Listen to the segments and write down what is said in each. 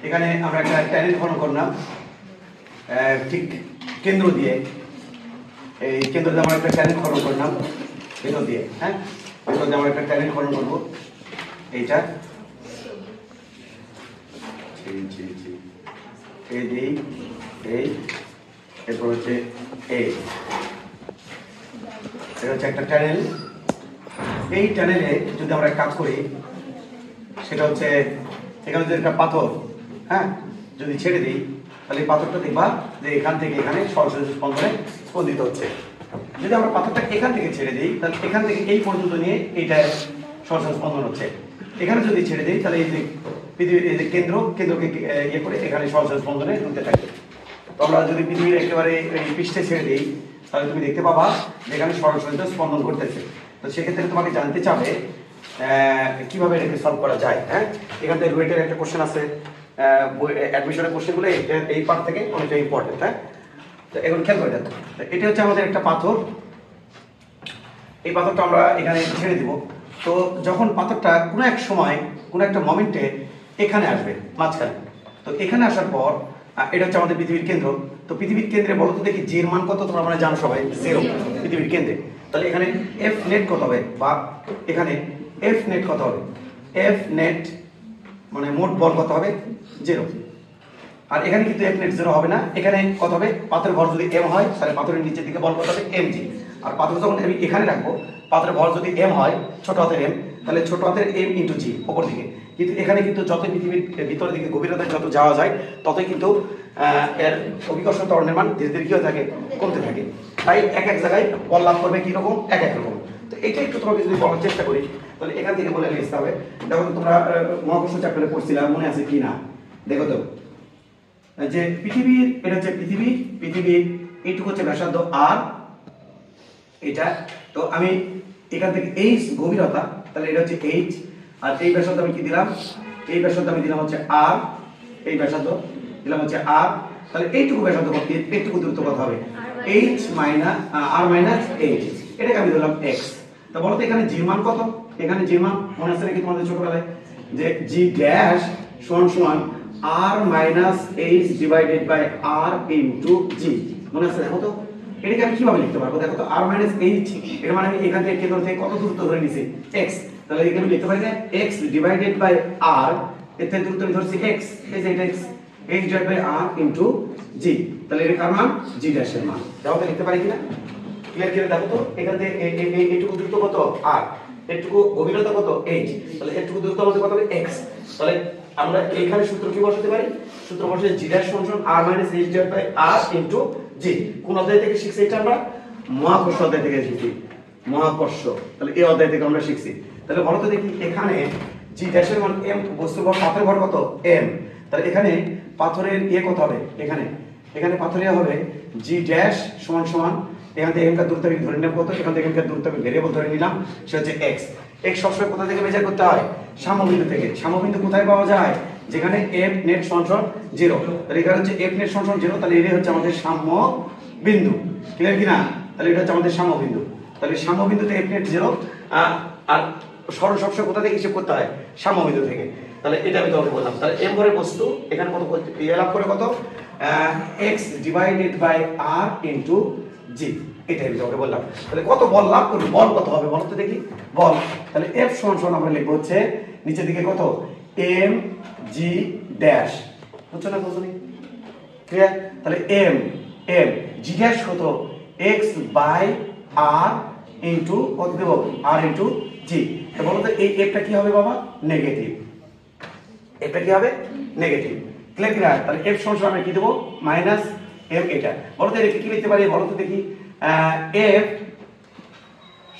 এখানে আমরা একটা ট্যানেল ফর্ম করলাম ঠিক কেন্দ্র দিয়ে, এই কেন্দ্র দিয়ে আমরা একটা ট্যানেল ফর্ম করলাম ভেতর দিয়ে, হ্যাঁ ভেতর দিয়ে আমরা একটা ট্যানেল ফর্ম করবো এইটা এই দিই এই, এরপর হচ্ছে এই, এটা হচ্ছে একটা ট্যানেল। এই ট্যানেলে যদি আমরা কাজ করি সেটা হচ্ছে এখানে যদি একটা পাথর, হ্যাঁ যদি ছেড়ে দিই তাহলে এই পাথরটা দেখবা যে এখান থেকে এখানে সরাসরি স্পন্দনে স্পন্দিত হচ্ছে। যদি আমরা পাথরটা এখান থেকে ছেড়ে দিই তাহলে এখান থেকে এই পর্যন্ত নিয়ে এইটা সরাসরি স্পন্দন হচ্ছে। এখানে যদি ছেড়ে দিই তাহলে এই যে পৃথিবীর এই যে কেন্দ্রকে ইয়ে করে এখানে সরাসরি স্পন্দনে ঢুকতে থাকে। তো আমরা যদি পৃথিবীর একেবারে এই পৃষ্ঠে ছেড়ে দিই তাহলে তুমি দেখতে পাবা যেখানে সরাসরি স্পন্দন ঘটতেছে। তো সেক্ষেত্রে তোমাকে জানতে চাবে কিভাবে এটাকে সলভ করা যায়। হ্যাঁ এখান থেকে রুয়েটের একটা কোশ্চেন আছে, অ্যাডমিশনের কোশ্চেনগুলো এই পার্ট থেকে অনেকটা ইম্পর্টেন্ট। হ্যাঁ তো এখন খেয়াল করে দেখো, এটা হচ্ছে আমাদের একটা পাথর। এই পাথরটা আমরা এখানে ছেড়ে দিব। তো যখন পাথরটা কোনো এক সময় কোনো একটা মোমেন্টে এখানে আসবে মাঝখানে, তো এখানে আসার পর এটা হচ্ছে আমাদের পৃথিবীর কেন্দ্র। তো পৃথিবীর কেন্দ্রে বলো তো দেখি জির মান কত? তোমরা মানে জানো সবাই 0 পৃথিবীর কেন্দ্রে। তাহলে এখানে এফ নেট কত হবে, বা এখানে এফ নেট কত হবে? এফ নেট মানে মোট বল কত হবে? 0। আর এখানে কিন্তু এফ নেট 0 হবে না, এখানে কত হবে? পাথরের ভর যদি এম হয় তাহলে পাথরের নিচের দিকে বল কত হবে? mg। আর পাথর যখন আমি এখানে রাখবো, পাথরের ভর যদি m হয় ছোট হাতের m, তাহলে ছোট হাতের m ইন্টু জি উপর দিকে। কিন্তু এখানে কিন্তু যত পৃথিবীর ভিতরের দিকে গভীরতায় যত যাওয়া যায় ততই কিন্তু এর অভিকর্ষণ ত্বরণের মান ধীরে ধীরে কি হতে থাকে? কমতে থাকে। তাই এক এক জায়গায় বল লাভ করবে কি রকম? এক এক রকম। তো এইটা একটু তোমাকে যদি বলার চেষ্টা করি তাহলে এখান থেকে বলে লিখতে হবে। দেখো তোমরা মহাকর্ষ চ্যাপ্টারে পড়ছিলা, মনে আছে কি না? দেখো তো যে পৃথিবীর, এটা হচ্ছে পৃথিবীর এইটুকু হচ্ছে ব্যাসার্ধ আর এটা। তো আমি এখান থেকে এই গভীরতা, তাহলে এটা হচ্ছে এইচ, আর এই ব্যাসার্ধ আমি কি দিলাম? এই ব্যাসার্ধ আমি দিলাম হচ্ছে আর, এই ব্যাসার্ধ দিলাম হচ্ছে আর। তাহলে এইটুকু ব্যাসার্ধ কত? এইটুকু দূরত্ব কত হবে? এইচ মাইনাস আর মাইনাস এইচ, এটাকে আমি দিলাম এক্স। তো বলো তো এখানে জি মান কত? এখানে জি মান মনে আছে নাকি তোমাদের ছোটবেলায় যে জি ড্যাশ সমান সমান আর minus h divided by R into g, মনে আছে? দেখো তো এটাকে আমি কিভাবে লিখতে পারবো? দেখো তো আর মাইনাস এইচ, এর মানে আমি এখান থেকে কেন্দ্র থেকে কত দূরত্ব ধরে নিছি? এক্স। তাহলে এখানে আমি লিখতে পারি না এক্স ডিভাইডেড বাই আর, এর থেকে দূরত্ব আমি ধরছি এক্স, এই যে এটা x, h divide by R into g. তাহলে এর কার মান? জি ড্যাশের মান। দেখো তো লিখতে পারি কিনা? ক্লিয়ার করে দেখো তো এখান থেকে এইটুকু দূরত্ব কত? আর, এইটুকু গভীরতা কত? এইচ। তাহলে এইটুকু দূরত্ব আমাদের কত হবে? এক্স। তাহলে আমরা এখানে সূত্র কি বসাতে পারি? সূত্র বসাই জি ড্যাশ সমান আর minus h divide by R into g. কোন অধ্যায় থেকে শিখছি এটা? আমরা মহাকর্ষ অধ্যায় থেকে শিখছি, মহাকর্ষ। তাহলে এই অধ্যায় থেকে আমরা শিখছি। তাহলে বলো তো দেখি এখানে জি ড্যাশের মান m, বস্তুর ভর পাথরের ভর কত? m। তাহলে এখানে পাথরের ইয়ে কত হবে? এখানে পাথরের হবে জি ড্যাশ সমান সমান এখান থেকে এখানকার দূরত্ব আমি ধরে নিলাম কত, এখান থেকে এখানকার দূরত্ব আমি ভেরিয়েবল ধরে নিলাম, সেটা হচ্ছে x। x সবসময় কোথা থেকে মেজার করতে হয়? সাম্যবিন্দু থেকে। সাম্যবিন্দু কোথায় পাওয়া যায়? যেখানে f নেট সমান 0। তাহলে এখানে হচ্ছে f নেট সমান 0, তাহলে এটা হচ্ছে আমাদের সাম্য বিন্দু। ক্লিয়ার কি না? তাহলে এটা হচ্ছে আমাদের সাম্য বিন্দু। তাহলে সাম্য বিন্দুতে f নেট 0, আর সরল সবসময় কোথা থেকে হিসাব করতে হয়? সাম্য বিন্দু থেকে। তাহলে এটা আমি তোমাকে বললাম। তাহলে m ভরের বস্তু এখানে কত লাভ করে? কত? x divided by r into g, এটাই আমি তোমাকে বললাম। তাহলে কত বল লাভ করবে? বল কত হবে বলো তো দেখি? বল তাহলে f সমান সমান আমরা লিখব হচ্ছে নিচের দিকে কত? m g dash. বুঝছো না? বুঝছো নি? ক্লিয়ার? তাহলে m g ড্যাশ কত? x বাই r ইনটু কত দেব? r ইনটু জি। তো বলো তো এই f টা কি হবে বাবা? নেগেটিভ। এটা কি হবে? নেগেটিভ। ক্লিয়ার কি না? তাহলে f সমান সমান আমরা কি দেব? Minus m। এটা বলো তো এটা কি লিখতে পারি? বলো তো দেখি f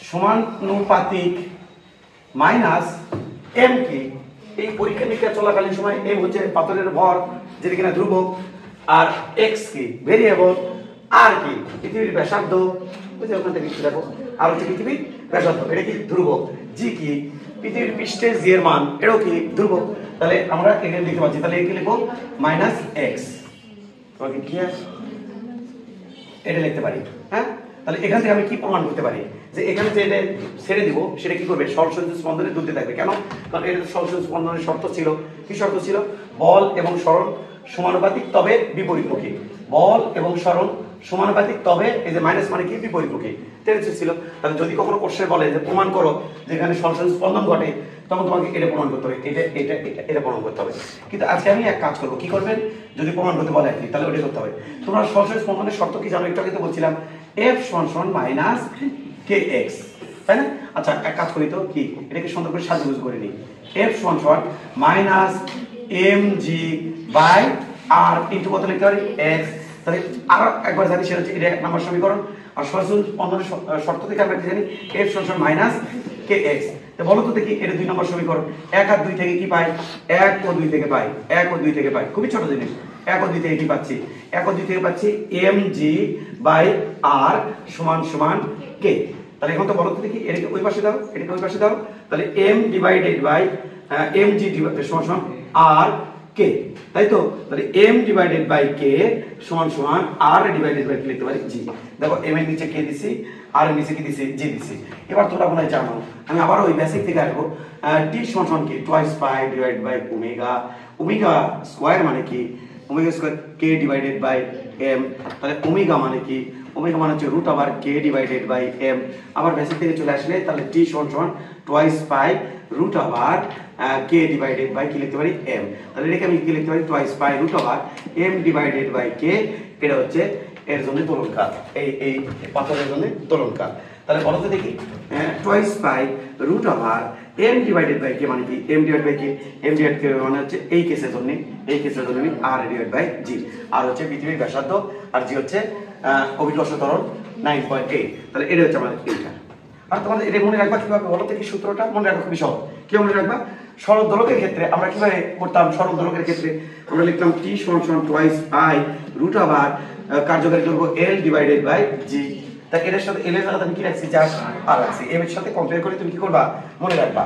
সমানুপাতিক মাইনাস m কি? এই পরীক্ষা নিরীক্ষা চলাকালীন সময় m হচ্ছে পাথরের ভর যেটা কিনা ধ্রুবক, আর x কি? ভেরিয়েবল, আর কি? পৃথিবীর ব্যাসার্ধ, বুঝে ওখান থেকে লিখে দেখো, আর হচ্ছে পৃথিবীর ব্যাসার্ধ, এটা কি? ধ্রুবক। জি কি? পৃথিবীর পৃষ্ঠের জি এর মান, এটাও কি? ধ্রুবক। তাহলে আমরা এখানে লিখতে পাচ্ছি, তাহলে এখানে লিখব মাইনাস x। Okay clear? এটা লিখতে পারি। হ্যাঁ তাহলে এখান থেকে আমি কি প্রমাণ করতে পারি যে এখানে যে এটা ছেড়ে দিব সেটা কি করবে সরলসঞ্চ স্পন্দনে দুলতে থাকবে কেন কারণ এটা সরলসঞ্চ স্পন্দনের শর্ত ছিল কি শর্ত ছিল বল এবং সরণ সমানুপাতিক তবে বিপরীতমুখী বল এবং সরণ সমানুপাতিক তবে এই যে মাইনাস মানে কি বিপরীতমুখী টেন্সে ছিল তাহলে যদি কখনো কোশ্চেন বলে যে প্রমাণ করো যে এখানে সরলসঞ্চ স্পন্দন ঘটে তখন তোমাকে এটা প্রমাণ করতে হবে এটা প্রমাণ করতে হবে কিন্তু আজকে আমি এক কাজ করবো কি করবেন যদি প্রমাণ করতে বলে আপনি তাহলে ওটা করতে হবে তোমরা সরলসঞ্চ স্পন্দনের শর্ত কি জানো একটু আগে তো বলছিলাম f সমান মাইনাস kx তাই না আচ্ছা এক কাজ করি তো কি এটাকে সুন্দর করে সাজিয়ে করে নিই f সমান minus mg by r into কত লিখতে পারি x তাহলে আর একবার জানি সেটা হচ্ছে এটা এক নম্বর সমীকরণ আর সরলসঞ্চ স্পন্দনের শর্ত থেকে আমরা কি জানি f সমান মাইনাস kx তো বলো তো দেখি এটা 2 নম্বর সমীকরণ 1 আর 2 থেকে কি পাই 1 ও 2 থেকে পাই 1 ও 2 থেকে পাই খুবই ছোট জিনিস 1 ও 2 থেকে কি পাচ্ছি 1 ও 2 থেকে পাচ্ছি mg বাই r সমান সমান k তাহলে এখন তো বলো তো দেখি এটাকে ওই পাশে দাও এটাকে ওই পাশে দাও তাহলে m ডিভাইডেড বাই mg সমান সমান r k তাই তো তাহলে m ডিভাইডেড বাই k সমান সমান r ডিভাইডেড বাই k লিখতে পারি g দেখো m এর নিচে k দিছি r এর নিচে কি দিছি g দিছি এবার তোমরা মনে হয় জানো আমি আবার ওই বেসিক থেকে আসবো t সমান সমান কি twice pi divided by omega omega square মানে কি omega square k divided by m তাহলে ওমেগা মানে কি ওমেগা মানে হচ্ছে root over k divided by m আবার বেসিক থেকে চলে আসলে তাহলে t সমান সমান twice pi root over k divided by কি লিখতে পারি m তাহলে এটাকে আমি কি লিখতে পারি twice pi root over m divided by k এটা হচ্ছে এর জন্য দোলনকার এই পাথরের জন্য দোলনকার তাহলে বলো তো দেখি twice pi root over m divided by k মানে কি m divided by k m divided by মানে হচ্ছে এই কেসের জন্য আমি r ডিভাইডেড বাই g আর হচ্ছে পৃথিবীর ব্যাসার্ধ আর g হচ্ছে অভিকর্ষ ত্বরণ 9.8 তাহলে এটা হচ্ছে আমাদের এইটা আর তোমাদের এটা মনে রাখবা কিভাবে বলো তো কি সূত্রটা মনে রাখবা খুবই সহজ কি মনে রাখবা সরল দোলকের ক্ষেত্রে আমরা কিভাবে করতাম সরল দোলকের ক্ষেত্রে আমরা লিখতাম t সমান সমান টুয়াইস পাই রুট ওভার কার্যকারী দৈর্ঘ্য l ডিভাইডেড বাই g তাই এর সাথে l এর সাথে আমি কি রাখছি জাস্ট r রাখছি m এর সাথে কম্পেয়ার করে তুমি কি করবা মনে রাখবা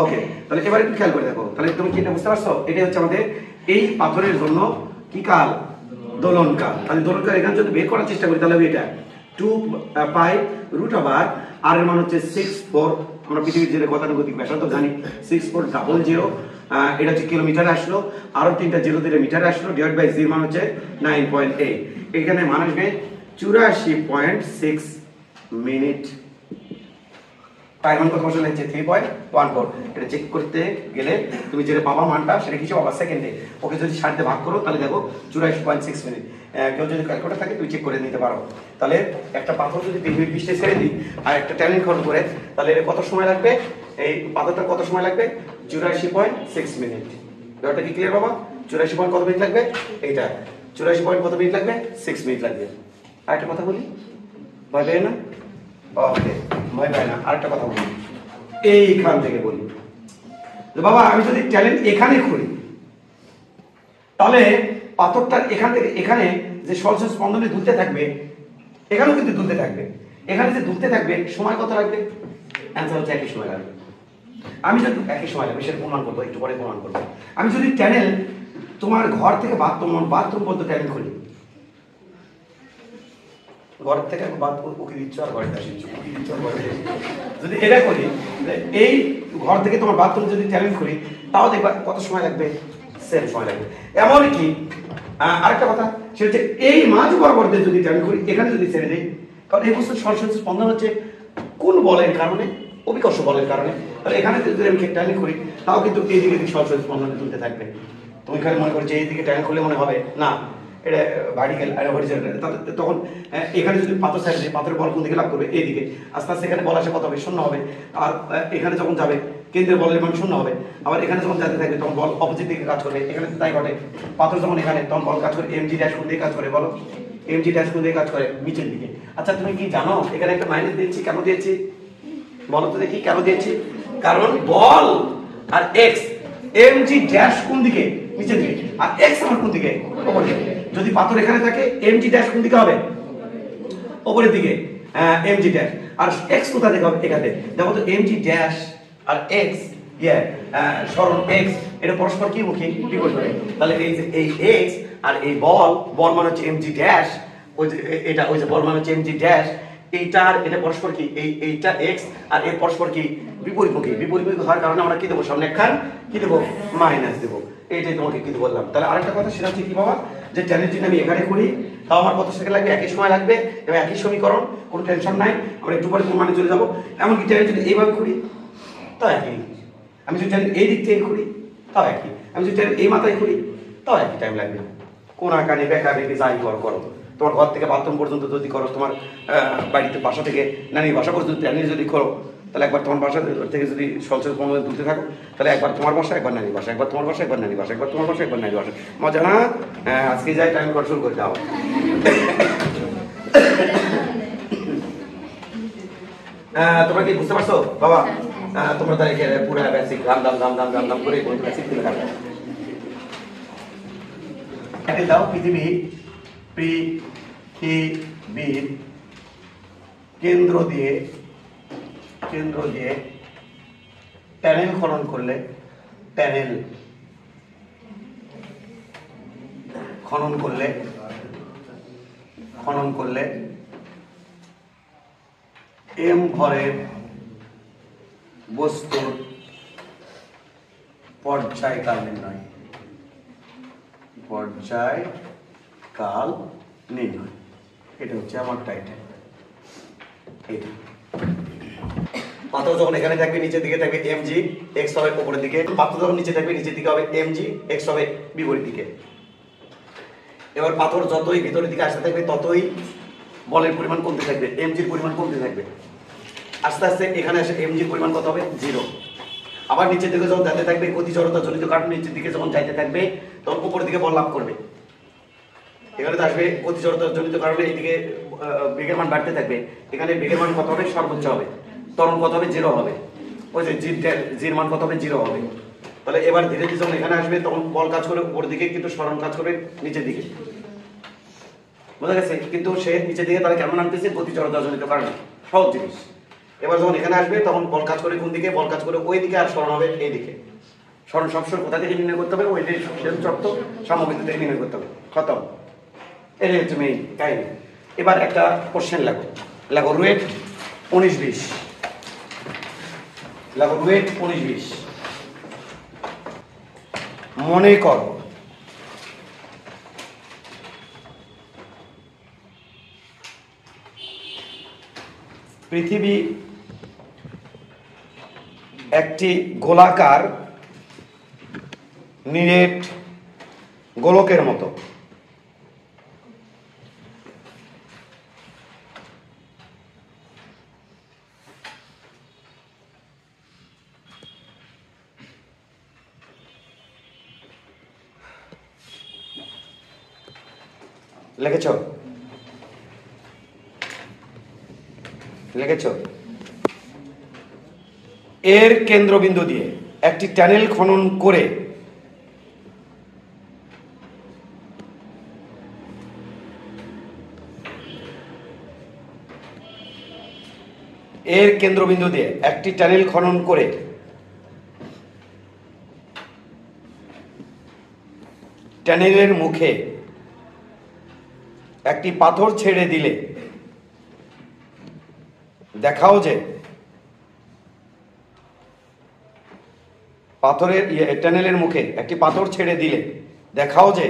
ওকে তাহলে এবারে একটু খেয়াল করে দেখো তাহলে তুমি কি এটা বুঝতে পারছো এটা হচ্ছে আমাদের এই পাথরের জন্য কি কাল দোলনকাল তাহলে দোলনকাল এখানে যদি বের করার চেষ্টা করি তাহলে এটা 2 পাই রুট ওভার r এর মান হচ্ছে 64 আমরা পৃথিবীর যে গতানুগতিক ব্যাসার্ধ জানি 6400 এটা হচ্ছে কিলোমিটারে আসলো আরো তিনটা জিরো দিলে মিটারে আসলো ডিভাইড বাই জি মান হচ্ছে 9.8 এখানে মান আসবে 84.6 মিনিট টাইম মান কত বসে লাগছে 3.14 এটা চেক করতে গেলে তুমি যেটা পাবা মানটা সেটা কিছু পাবা সেকেন্ডে ওকে যদি 60 দিয়ে ভাগ করো তাহলে দেখো 84.6 মিনিট কেউ যদি ক্যালকুলেটর থাকে তুমি চেক করে নিতে পারো তাহলে একটা পাথর যদি 3 মিনিট 20 ছেড়ে দিই আর একটা ট্যালেন্ট খরচ করে তাহলে এর কত সময় লাগবে এই পাথরটা কত সময় লাগবে 84.6 মিনিট ব্যাপারটা কি ক্লিয়ার বাবা 84 কত মিনিট লাগবে এইটা 84 কত মিনিট লাগবে 6 মিনিট লাগবে আর একটা কথা বলি ভয় পেয়ে না ওকে ভয় পায় না আরেকটা কথা বলি এইখান থেকে বলি বাবা আমি যদি ট্যালেন্ট এখানে করি তাহলে পাথরটা এখান থেকে এখানে যে সরলসঞ্চ স্পন্দনে দুলতে থাকবে এখানেও কিন্তু দুলতে থাকবে এখানে যে দুলতে থাকবে সময় কত লাগবে অ্যান্সার হচ্ছে একই সময় লাগবে আমি যদি একই সময় লাগবে সেটা প্রমাণ করবো একটু পরে প্রমাণ করবো আমি যদি ট্যানেল তোমার ঘর থেকে বাথরুম পর্যন্ত ট্যানেল খুলি ঘর থেকে উকি দিচ্ছ আর ঘরে আসিচ্ছ যদি এটা করি এই ঘর থেকে তোমার বাথরুম যদি ট্যালেন্ট করি তাও দেখবা কত সময় লাগবে সেম সময় লাগবে এমনকি আরেকটা কথা সেটা হচ্ছে এই মাঝ বরাবর যদি ট্যালেন্ট করি এখানে যদি ছেড়ে দিই কারণ এই বস্তু সরলসঞ্চ স্পন্দন হচ্ছে কোন বলের কারণে অভিকর্ষ বলের কারণে তাহলে এখানে যদি আমি ট্যালেন্ট করি তাও কিন্তু এই দিকে সরলসঞ্চ স্পন্দন তুলতে থাকবে তুমি এখানে মনে করছো এই দিকে ট্যালেন্ট করলে মনে হবে না এটা ভার্টিক্যাল আর হরিজন্টাল তখন এখানে যদি পাথর সাইড দিয়ে পাথরের বল কোন দিকে লাভ করবে এইদিকে আস্তে আস্তে এখানে বল আসে কত হবে শূন্য হবে আর এখানে যখন যাবে কেন্দ্রের বলের মান শূন্য হবে আবার এখানে যখন যেতে থাকবে তখন বল অপোজিট দিকে কাজ করবে এখানে তাই ঘটে পাথর যখন এখানে তখন বল কাজ করে এমজি ড্যাশ কোন দিকে কাজ করে বলো এমজি ড্যাশ কোন দিকে কাজ করে নিচের দিকে আচ্ছা তুমি কি জানো এখানে একটা মাইনাস দিয়েছি কেন দিয়েছি বলো তো দেখি কেন দিয়েছি কারণ বল আর এক্স এমজি ড্যাশ কোন দিকে নিচের দিকে আর এক্স আমার কোন দিকে উপরের দিকে যদি পাথর এখানে থাকে এমজি ড্যাশ কোন দিকে হবে উপরের দিকে এমজি ড্যাশ আর এক্স কোথা থেকে হবে এখানে দেখো তো এমজি ড্যাশ আর এক্স সরণ এক্স এটা পরস্পর কি মুখী বিপরীত তাহলে এই যে এই এক্স আর এই বল মানে হচ্ছে এমজি ড্যাশ ওই যে এটা ওই যে বল মানে হচ্ছে এমজি ড্যাশ এইটা আর এটা পরস্পর কি, এইটা এক্স আর এর পরস্পর কি বিপরীতমুখী। বিপরীতমুখী হওয়ার কারণে আমরা কি দেবো, সামনে একখান কি দেবো, মাইনাস দেবো। এইটাই তোমাকে কি বললাম। তাহলে আরেকটা কথা সেটা হচ্ছে কি বাবা, যে ট্যানের যদি আমি এখানে করি তাও আমার কত সেকেন্ড লাগবে, একই সময় লাগবে এবং একই সমীকরণ, কোনো টেনশন নাই। আমরা একটু পরে কোন মানে চলে যাবো। এমনকি ট্যানের যদি এইভাবে করি তাও একই, আমি যদি ট্যানের এই দিক থেকে করি তাও একই, আমি যদি ট্যানের এই মাথায় করি তাও একই টাইম লাগবে। কোন আকারে বেকা বেঁকে যাই করো, তোমার ঘর থেকে বাথরুম পর্যন্ত যদি করো, তোমার বাড়িতে বাসা থেকে নানির বাসা পর্যন্ত ট্যানের যদি করো, তাহলে একবার তোমার বাসা থেকে যদি সলসল পনেরো তুলতে থাকো, তাহলে একবার তোমার বাসা, একবার নানির বাসা, একবার তোমার বাসা, একবার নানির বাসা, একবার তোমার বাসা, একবার নানির বাসা। মজা না? আজকে যাই টাইম করা শুরু করে দাও। তোমরা কি বুঝতে পারছো বাবা? তোমরা তাহলে পুরো বেসিক রাম দাম দাম দাম দাম দাম করে কোন বেসিক তুলে থাকো। এটা দাও, পৃথিবীর কেন্দ্র দিয়ে ট্যানেল খনন করলে, ট্যানেল খনন করলে এম ভরের বস্তুর পর্যায়কাল নির্ণয়, এটা হচ্ছে আমার টাইটেল। এটা পাথর যখন এখানে থাকবে নিচের দিকে থাকবে এম জি, এক্স হবে উপরের দিকে। পাথর যখন নিচে থাকবে নিচের দিকে হবে এম জি, এক্স হবে বিপরীত দিকে। এবার পাথর যতই ভিতরের দিকে আসতে থাকবে ততই বলের পরিমাণ কমতে থাকবে, এম জির পরিমাণ কমতে থাকবে। আস্তে আস্তে এখানে এসে এম জির পরিমাণ কত হবে, 0। আবার নিচের দিকে যখন যেতে থাকবে, গতি জড়তা জনিত কারণ নিচের দিকে যখন যাইতে থাকবে তখন উপরের দিকে বল লাভ করবে। এখানে তো আসবে গতি জড়তা জনিত কারণে এইদিকে বেগের মান বাড়তে থাকবে, এখানে বেগের মান কত হবে, সর্বোচ্চ হবে। ত্বরণ কত হবে, 0 হবে। ওই যে জির মান কত হবে, 0 হবে। তাহলে এবার ধীরে ধীরে যখন এখানে আসবে তখন বল কাজ করে উপর দিকে, কিন্তু সরণ কাজ করে নিচের দিকে। বোঝা গেছে? কিন্তু সে নিচের দিকে তাহলে কেমন আনতেছে, গতি জড়তা জনিত কারণে, সহজ জিনিস। এবার যখন এখানে আসবে তখন বল কাজ করে কোন দিকে, বল কাজ করে ওই দিকে, আর সরণ হবে এই দিকে। সরণ সবসময় কোথা থেকে নির্ণয় করতে হবে, ওই যে চক্র সমবিন্দু থেকে নির্ণয় করতে হবে। খতম। এটাই হচ্ছে মেইন কাহিনী। এবার একটা কোশ্চেন লাগো রুয়েট 19-20, লাগো রুয়েট 19-20। মনে করো পৃথিবী একটি গোলাকার নিরেট গোলকের মতো। লিখেছ? এর কেন্দ্রবিন্দু দিয়ে একটি ট্যানেল খনন করে ট্যানেলের মুখে একটি পাথর ছেড়ে দিলে দেখাও যে ট্যানেলের মুখে একটি পাথর ছেড়ে দিলে দেখাও যে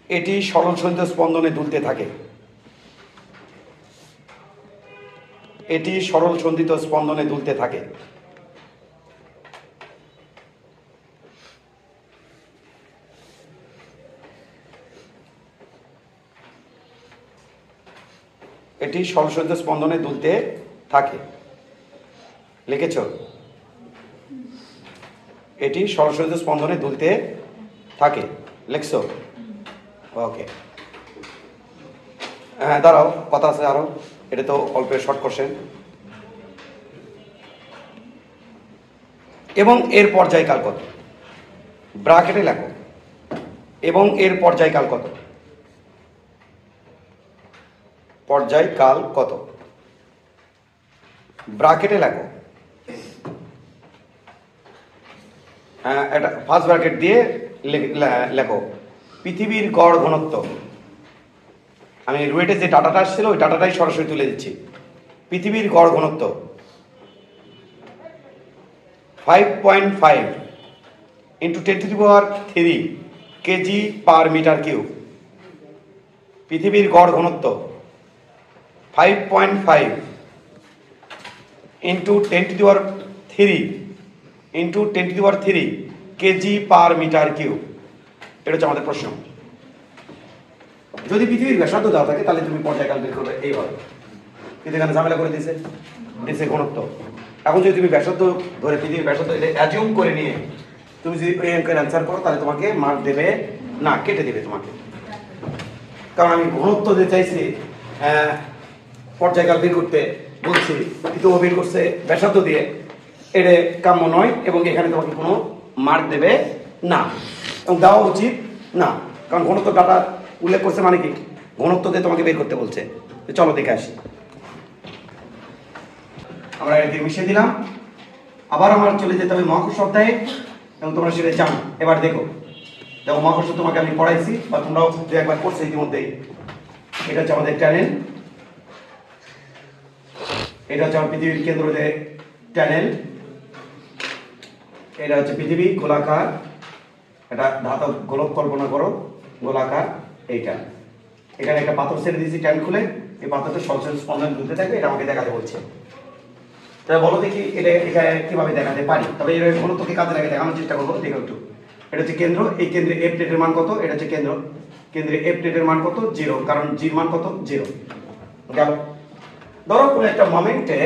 এটি সরল সঞ্চিত স্পন্দনে দুলতে থাকে। এটি সরল সঞ্চিত স্পন্দনে দুলতে থাকে। এটি সরল স্পন্দনে দুলতে থাকে। লিখেছ? এটি সরল স্পন্দনে দুলতে থাকে। লিখছো? ওকে। হ্যাঁ দাঁড়াও, কথা আছে আরো। এটা তো অল্প শর্ট কোশ্চেন। এবং এর পর্যায়কাল কত? ব্র্যাকেটে লেখো এবং এর পর্যায়কাল কত। পর্যায়কাল কত ব্র্যাকেটে লেখো। একটা ফার্স্ট ব্র্যাকেট দিয়ে লেখো পৃথিবীর গড় ঘনত্ব। আমি রুয়েটে যে ডাটাটা আসছিল ওই ডাটাটাই সরাসরি তুলে দিচ্ছি। পৃথিবীর গড় ঘনত্ব 5.5 into 10⁻³ kg per metre cube. পৃথিবীর গড় ঘনত্ব 5.5 into 10⁻³ into 10⁻³ kg per metre cube. এটা হচ্ছে আমাদের প্রশ্ন। যদি পৃথিবীর ব্যাসার্ধ দেওয়া থাকে তাহলে তুমি পর্যায়কাল বের করবে এইভাবে, কিন্তু এখানে ঝামেলা করে দিয়েছে ঘনত্ব। এখন যদি তুমি ব্যাসার্ধ ধরে পৃথিবীর ব্যাসার্ধ অ্যাজিউম করে নিয়ে তুমি যদি এই অঙ্কের অ্যান্সার করো তাহলে তোমাকে মার্ক দেবে না, কেটে দেবে তোমাকে। কারণ আমি ঘনত্ব যে চাইছি পর্যায়কাল বের করতে বলছি, কিন্তু ও বের করছে ব্যাসার্ধ দিয়ে, এটা কাম্য নয় এবং এখানে তোমাকে কোনো মার্ক দেবে না এবং দেওয়া উচিত না। কারণ ঘনত্ব ডাটা উল্লেখ করছে মানে কি ঘনত্ব দিয়ে তোমাকে বের করতে বলছে। চলো দেখে আসি। আমরা এটি মিশিয়ে দিলাম। আবার আমার চলে যেতে হবে মহাকর্ষ অধ্যায়ে এবং তোমরা সেটা জানো। এবার দেখো মহাকর্ষ তোমাকে আমি পড়াইছি বা তোমরাও যে একবার করছো ইতিমধ্যেই। এটা হচ্ছে আমাদের ট্যানেল, এটা হচ্ছে আমার পৃথিবীর কেন্দ্র যে ট্যানেল, এটা হচ্ছে পৃথিবী গোলাকার, এটা ধাতব গোলক কল্পনা করো গোলাকার। এইটা এখানে একটা পাথর ছেড়ে দিয়েছি ট্যাঙ্ক খুলে, এই পাথরটা সরাসরি স্পন্দন দুলতে থাকবে, এটা আমাকে দেখাতে বলছে। তাহলে বলো দেখি এটা এখানে কিভাবে দেখাতে পারি। তবে এর ঘনত্বকে কাজে লাগে দেখানোর চেষ্টা করবো। দেখো একটু, এটা হচ্ছে কেন্দ্র, এই কেন্দ্রে এফ প্লেটের মান কত? এটা হচ্ছে কেন্দ্র, কেন্দ্রে এফ প্লেটের মান কত? 0, কারণ জির মান কত? 0 গেল। ধরো কোনো একটা মোমেন্টে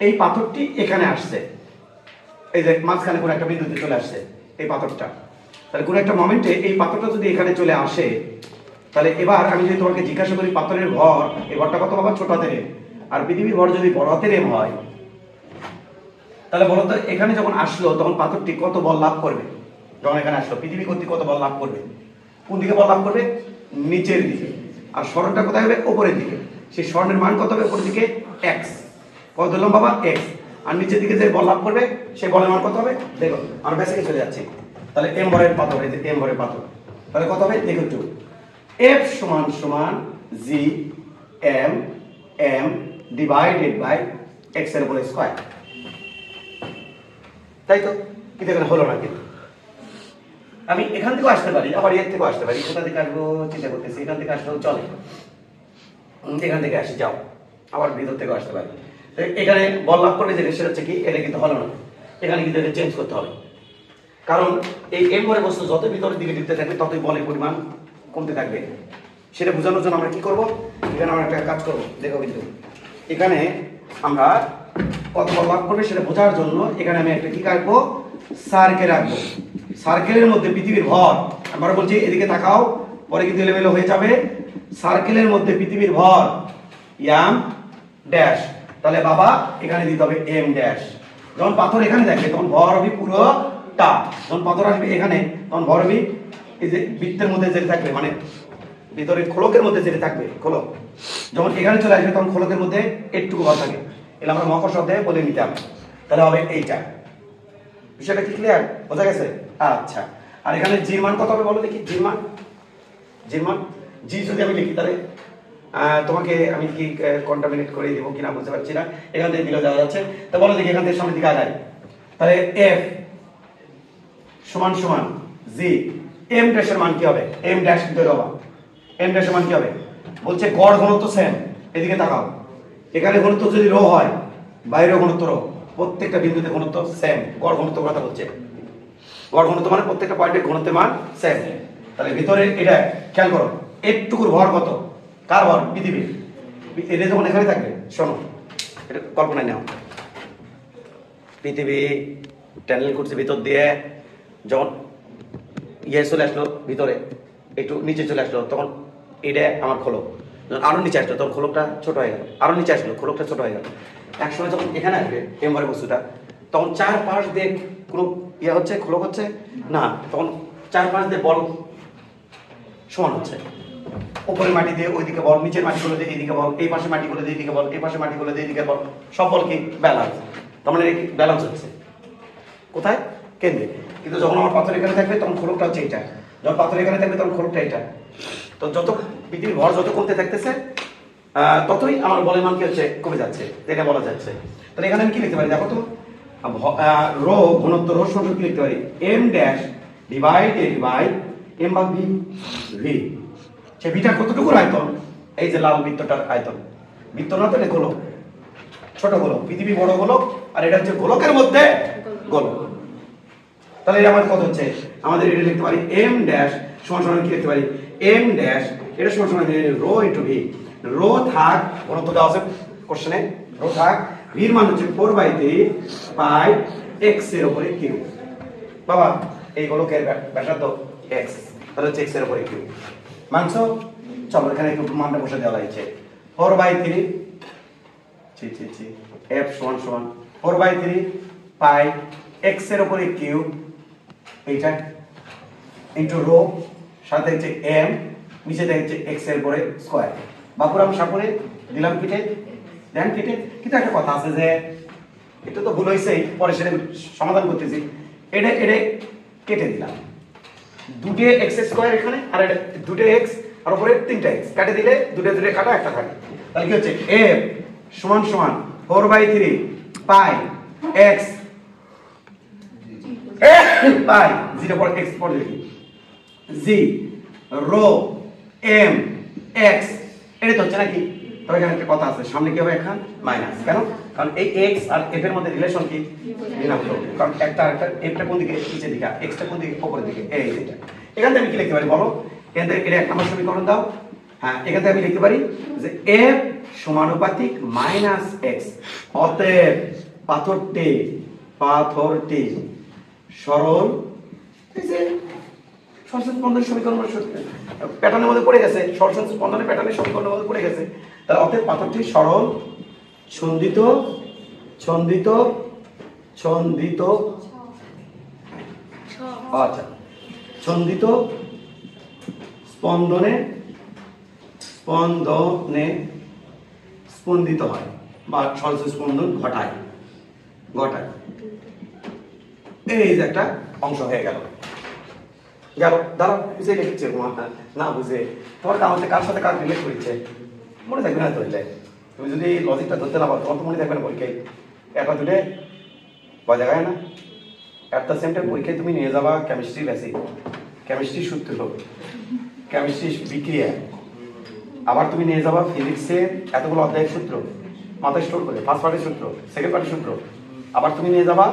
এই পাথরটি এখানে আসছে, এই যে মাঝখানে কোনো একটা বিন্দুতে চলে আসছে এই পাথরটা। তাহলে কোনো একটা মোমেন্টে এই পাথরটা যদি এখানে চলে আসে, তাহলে এবার আমি যদি তোমাকে জিজ্ঞাসা করি পাথরের ভর, এই ভরটা কত বাবা? ছোট হাতের এম। আর পৃথিবীর ভর যদি বড় হাতের এম হয়, তাহলে বলো তো এখানে যখন আসলো তখন পাথরটি কত বল লাভ করবে? যখন এখানে আসলো পৃথিবী কর্তৃক কত বল লাভ করবে? কোন দিকে বল লাভ করবে? নিচের দিকে। আর স্মরণটা কোথায় হবে? উপরের দিকে। সেই স্মরণের মান কত হবে? উপরের দিকে x। কত ধরলাম বাবা? x। আর নিচের দিকে যে বল লাভ করবে সেই বলের মান কত হবে? দেখো আমরা বেসিকে চলে যাচ্ছি। তাহলে m ভরের পাথর, এই যে m ভরের পাথর, তাহলে কত হবে? দেখো একটু, f সমান সমান g m divided by x এর উপর স্কয়ার। তাই তো? কিন্তু এখানে হলো না। কিন্তু আমি এখান থেকেও আসতে পারি, আবার এর থেকেও আসতে পারি। কোথা থেকে আসবো চিন্তা করতেছি, এখান থেকে আসলেও চলে, এখান থেকে আসি যাও, আবার ভিতর থেকেও আসতে পারি। এখানে বল লাভ করবে যেটা, সেটা হচ্ছে কি, এটা কিন্তু হলো না। এখানে কিন্তু এটা চেঞ্জ করতে হবে, কারণ এই এম ভরের বস্তু যত ভিতরের দিকে ঢুকতে থাকবে ততই বলের পরিমাণ কমতে থাকবে। সেটা বোঝানোর জন্য আমরা কি করব, এখানে আমরা একটা কাজ করব। দেখো কিন্তু এখানে আমরা কত বল লাভ করবে সেটা বোঝার জন্য এখানে আমি একটা কি রাখবো? সার্কেল রাখবো। সার্কেলের মধ্যে পৃথিবীর ভর, আমরা বলছি এদিকে তাকাও, পরে কিন্তু এলোমেলো হয়ে যাবে। সার্কেলের মধ্যে পৃথিবীর ভর এম ড্যাশ, তাহলে বাবা এখানে দিতে হবে এম ড্যাশ। যখন পাথর এখানে থাকবে তখন ভর হবে পুরোটা, যখন পাথর আসবে এখানে তখন ভর হবে এই যে বৃত্তের মধ্যে যেটা থাকবে, মানে ভিতরে খোলকের মধ্যে যেটা থাকবে খোলক, যখন এখানে চলে আসবে তখন খোলকের মধ্যে একটুকু ভর থাকে। এটা আমরা মহাকর্ষ অধ্যায়ে বলে নিতাম। তাহলে হবে এইটা। বিষয়টা কি ক্লিয়ার? বোঝা গেছে? আচ্ছা, আর এখানে জির মান কত হবে বলো দেখি? জির মান জি যদি আমি লিখি তাহলে তোমাকে আমি কি কন্টামিনেট করে দিব কিনা বুঝতে পারছি না। এখান থেকে দিলে দেওয়া যাচ্ছে। তো বলো দেখি এখান থেকে সামনের দিকে আগাই। তাহলে এফ সমান সমান জি, এম ড্যাশের মান কি হবে? এম ড্যাশ কিন্তু রবা, এম ড্যাশের মান কি হবে? বলছে গড় ঘনত্ব সেম। এদিকে তাকাও, এখানে ঘনত্ব যদি রো হয়, বাইরেও ঘনত্ব রো, প্রত্যেকটা বিন্দুতে ঘনত্ব সেম। গড় ঘনত্ব কথা বলছে, গড় ঘনত্ব মানে প্রত্যেকটা পয়েন্টের ঘনত্বের মান সেম। তাহলে ভিতরে এটা খেয়াল করো, একটুকুর ভর কত? কার ভর? পৃথিবীর। এটা যখন এখানে থাকবে, শোনো এটা কল্পনায় নাও, পৃথিবী ট্যানেল করছে ভিতর দিয়ে, যখন ইয়ে চলে আসলো ভিতরে, একটু নিচে চলে আসলো, তখন এটা আমার খোলক, যখন আরো নিচে আসলো তখন খোলকটা ছোট হয়ে গেল, আরো নিচে আসলো খোলকটা ছোট হয়ে গেল। একসময় যখন এখানে আসবে এমবারের বস্তুটা, তখন চার পাশ দিয়ে কোনো ইয়ে হচ্ছে, খোলক হচ্ছে না, তখন চার পাশ দিয়ে বল সমান হচ্ছে। উপরে মাটি দিয়ে ওইদিকে বল, নিচের মাটিগুলো দিয়ে এইদিকে বল, এই পাশে মাটিগুলো দিয়ে এইদিকে বল, এই পাশে মাটিগুলো দিয়ে এইদিকে বল, সব বল কি ব্যালেন্স। তার মানে ব্যালেন্স হচ্ছে কোথায়? কেন্দ্রে। কিন্তু যখন আমার পাথর এখানে থাকবে তখন খোলকটা হচ্ছে এটা, যখন পাথর এখানে থাকবে তখন খোলকটা এটা। তো যত পৃথিবীর ভর যত কমতে থাকতেছে ততই আমার বলের মান কি হচ্ছে, কমে যাচ্ছে, এটা বলা যাচ্ছে। তাহলে এখানে আমি কি লিখতে পারি দেখো তো, রো ঘনত্ব রো সমান কি লিখতে পারি, m dash divided by m ভাগ ভি। ভি সে ভিটা কতটুকু আয়তন, এই যে লাল বৃত্তটার আয়তন, বৃত্ত না তো এটা গোলক, ছোট গোলক, পৃথিবী বড় গোলক আর এটা হচ্ছে গোলকের মধ্যে গোলক। তাহলে এটা আমাদের কত হচ্ছে, আমাদের এটা লিখতে পারি এম ড্যাশ সমান সমান কি লিখতে পারি, এম ড্যাশ এটা সমান সমান রো ইনটু ভি। রো থাক ঘনত্ব দেওয়া আছে কোশ্চেনে, রো থাক, ভির মান হচ্ছে 4/3 পাই এক্স এর উপরে কিউ। বাবা এই গোলকের ব্যাসার্ধ এক্স, তাহলে হচ্ছে এক্স এর উপরে কিউ মানছো। চলো এখানে একটু মানটা বসে দেওয়া হয়েছে 4/3 এফ সমান সমান 4/3 পাই এক্স এর উপরে কিউ, এইটা ইনটু রো, সাথে হচ্ছে এম, নিচে দেখছে এক্স এর উপরে স্কয়ার। বাপুরাম সাপুরে দিলাম কেটে, দেন কেটে। কিন্তু একটা কথা আছে যে এটা তো ভুল হয়েছে, পরে সেটা সমাধান করতেছি, এটা এটা কেটে দিলাম, দুটো এক্স স্কয়ার এখানে আর এটা দুটো এক্স আর উপরে তিনটা এক্স কেটে দিলে দুটো দুটো কাটা একটা থাকে। তাহলে কি হচ্ছে এফ সমান সমান 4/3 পাই এক্স পাই জিরো পর এক্স পর লিখি জি রো এম এক্স, এটা তো হচ্ছে নাকি। তবে এখানে একটা কথা আছে, সামনে কি হবে এখন মাইনাস, কেন, কারণ এই এক্স আর এফ এর মধ্যে রিলেশন কি ঋণাত্মক, কারণ একটা আরেকটা এফটা কোন দিকে নিচের দিকে, এক্সটা কোন দিকে উপরের দিকে, এই যেটা। এখান থেকে আমি কি লিখতে পারি বলো, এখান থেকে এটা এক নম্বর সমীকরণ দাও। হ্যাঁ এখান থেকে আমি লিখতে পারি যে এফ সমানুপাতিক মাইনাস এক্স, অতএব পাথরটি সরল, এই যে সরল স্পন্দনের সমীকরণ প্যাটার্নের মধ্যে পড়ে গেছে, সরল স্পন্দনের প্যাটার্নের সমীকরণের মধ্যে পড়ে গেছে। তাহলে অতএব পাথরটি সরল ছন্দিত ছন্দিত ছন্দিত আচ্ছা ছন্দিত স্পন্দনে স্পন্দনে স্পন্দিত হয় বা সরল স্পন্দন ঘটায় ঘটায়। এই যে একটা অংশ হয়ে গেল গেল। দাঁড়াও বুঝে লিখছে না বুঝে তোমার কার সাথে কার রিলেট করছে মনে থাকবে না ধরলে, তুমি যদি লজিকটা ধরতে না পারো তখন তো মনে থাকবে না পরীক্ষায়। একটা দুটো বোঝা যায় না, একটা সেমটার পরীক্ষায় তুমি নিয়ে যাবা কেমিস্ট্রি বেসিক, কেমিস্ট্রি সূত্র, কেমিস্ট্রি বিক্রিয়া, আবার তুমি নিয়ে যাবা ফিজিক্সের এতগুলো অধ্যায়ের সূত্র মাথায় স্টোর করে, ফার্স্ট পার্টের সূত্র, সেকেন্ড পার্টের সূত্র, আবার তুমি নিয়ে যাবা,